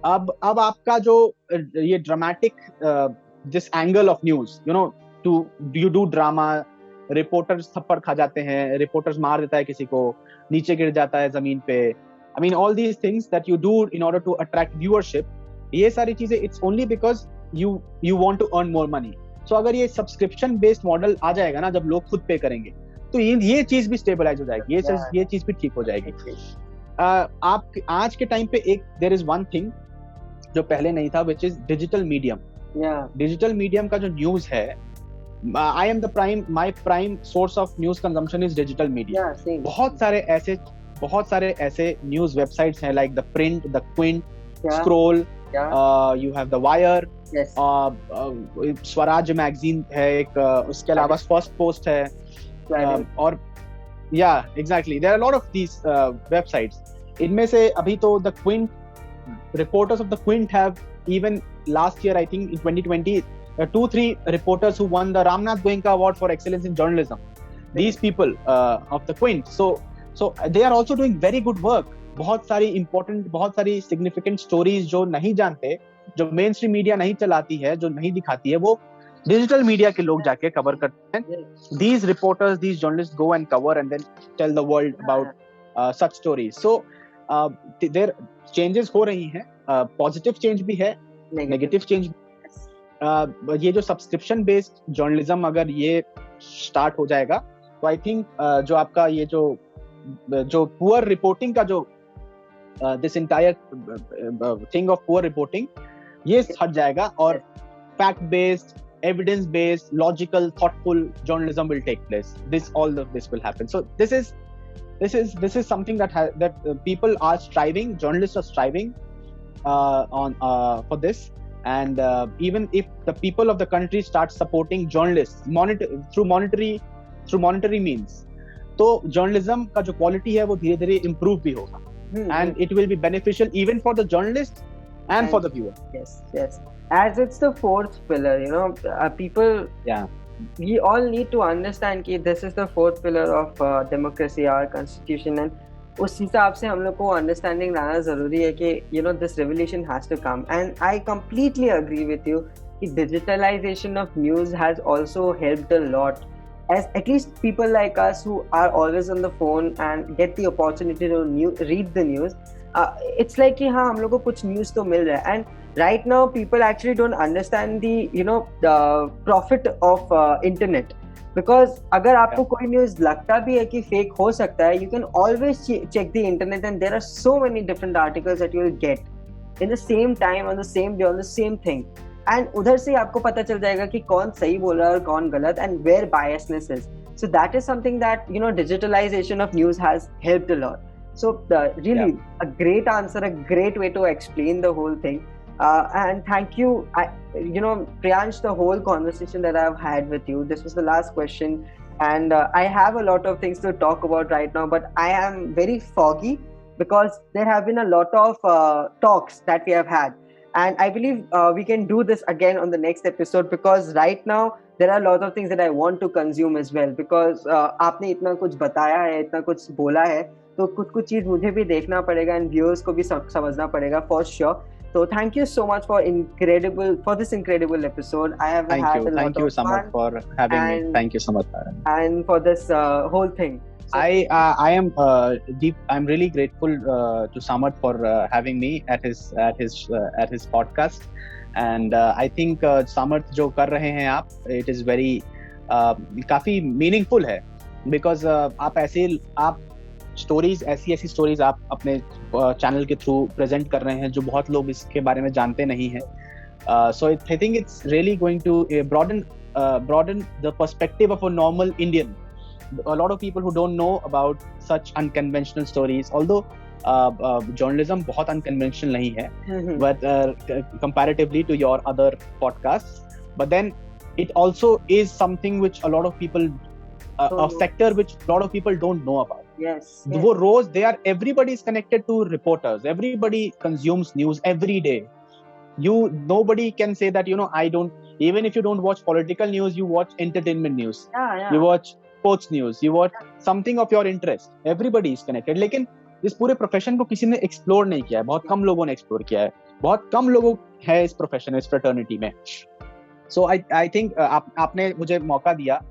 अब आपका जो ये dramatic this angle of news, you know, to you do drama, reporters थप्पड़ खा जाते हैं, रिपोर्टर्स मार देता है किसी को, नीचे गिर जाता है जमीन पे. I mean all these things that you do in order to attract viewership, ये सारी चीजें it's only because you want to earn more money. So अगर ये सब्सक्रिप्शन बेस्ड मॉडल आ जाएगा ना, जब लोग खुद पे करेंगे, तो ये चीज भी स्टेबलाइज हो जाएगी, ये चीज भी ठीक हो जाएगी. आप आज के टाइम पे एक देयर इज वन थिंग जो पहले नहीं था, which is digital medium. Digital medium का जो न्यूज है, I am my prime source of news consumption is digital media. बहुत सारे ऐसे न्यूज वेबसाइट्स हैं, like the Print, the Quint, Scroll, you have the Wire, Swaraj magazine है एक, उसके अलावा फर्स्ट पोस्ट है, और exactly there are lot of these websites. इनमें से अभी तो the Quint, reporters of the Quint have, even last year I think in 2020, 2-3 reporters who won the Ramnath Goenka Award for excellence in journalism, these people of the Quint, so they are also doing very good work. बहुत सारी important, बहुत सारी significant stories जो नहीं जानते, जो main stream media नहीं चलाती है, जो नहीं दिखाती है, वो डिजिटल मीडिया के लोग जाके कवर करते हैं. These reporters, these journalists go and cover and then tell the world about such stories. So there changes हो रही हैं, पॉजिटिव चेंज भी है, नेगेटिव चेंज भी. ये जो सब्सक्रिप्शन बेस्ड जर्नलिज्म अगर ये स्टार्ट हो जाएगा, तो आई थिंक जो आपका ये जो पुअर रिपोर्टिंग का जो this entire thing of poor reporting, ये हट जाएगा, और fact based, evidence based, logical, thoughtful journalism will take place. All of this will happen. So this is something that people are striving, journalists are striving for this, and even if the people of the country start supporting journalists through monetary means, तो journalism का जो quality है वो धीरे धीरे improve भी होगा, and it will be beneficial even for the journalist and for the viewer. Yes, as it's the fourth pillar, you know, people, we all need to understand कि this is the fourth pillar of democracy, our constitution, and उस हिसाब से हम लोग को understanding लाना ज़रूरी है कि you know this revolution has to come. And I completely agree with you कि digitalization of news has also helped a lot, as at least people like us who are always on the phone and get the opportunity to read the news, it's like कि हाँ हम लोग को कुछ news तो मिल रहा है. And right now people actually don't understand the you know the profit of internet, because अगर आपको कोई न्यूज़ लगता भी है कि फेक हो सकता है, you can always check the internet and there are so many different articles that you will get in the same time, on the same day, on the same thing, and उधर से आपको पता चल जाएगा कि कौन सही बोल रहा है और कौन गलत, and where biasness is. So that is something that you know digitalization of news has helped a lot. So really a great answer, a great way to explain the whole thing. And thank you, you know, Priyansh, the whole conversation that I've had with you. This was the last question, and I have a lot of things to talk about right now, but I am very foggy because there have been a lot of talks that we have had, and I believe we can do this again on the next episode, because right now there are a lot of things that I want to consume as well, because आपने इतना कुछ बताया है, इतना कुछ बोला है, तो कुछ चीज़ मुझे भी देखना पड़ेगा and viewers को भी समझना पड़ेगा for sure. So thank you so much for this incredible episode. I have had a lot of fun. Thank you so much for having me. Thank you so much, Aaron. And for this whole thing. So, I am I'm really grateful to Samarth for having me at his podcast. And I think Samarth जो कर रहे हैं आप, it is very काफी meaningful है, because आप ऐसी stories आप अपने चैनल के थ्रू प्रेजेंट कर रहे हैं जो बहुत लोग इसके बारे में जानते नहीं हैं. So I think it's really going to broaden the perspective of a normal Indian. A lot of people who don't know about such unconventional stories, although journalism बहुत unconventional नहीं है, but comparatively to your other podcasts, but then it also is something which a lot of people, a sector which a lot of people don't know about. Yes. वो रोज they are, everybody is connected to reporters, everybody consumes news every day. Nobody can say that, I don't, even if you don't watch political news, you watch entertainment news, you watch sports news, you watch something of your interest. Everybody is connected. लेकिन इस पूरे profession को किसी ने explore नहीं किया है, बहुत कम लोगों ने एक्सप्लोर किया है, बहुत कम लोग है इस प्रोफेशन, इस फ्रेटर्निटी में. सो आई थिंक आपने मुझे मौका दिया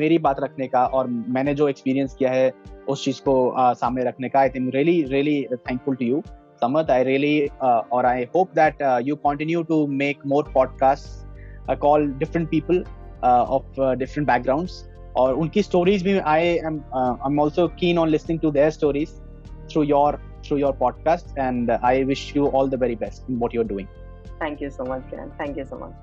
मेरी बात रखने का, और मैंने जो एक्सपीरियंस किया है उस चीज को सामने रखने का. I think really thankful to you Samat. I really or I hope that you continue to make more podcasts, call different people of different backgrounds, और उनकी stories भी I'm also keen on listening to their stories through your podcast, and I wish you all the very best in what you're doing. Thank you so much, Priyansh. Thank you so much.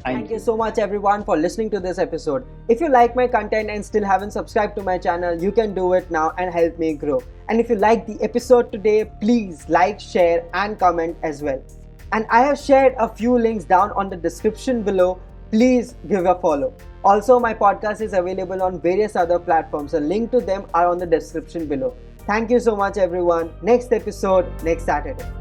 Thank you so much, everyone, for listening to this episode. If you like my content and still haven't subscribed to my channel, you can do it now and help me grow. And if you like the episode today, please like, share, and comment as well. And I have shared a few links down on the description below. Please give a follow. Also, my podcast is available on various other platforms. So link to them are on the description below. Thank you so much, everyone. Next episode, next Saturday.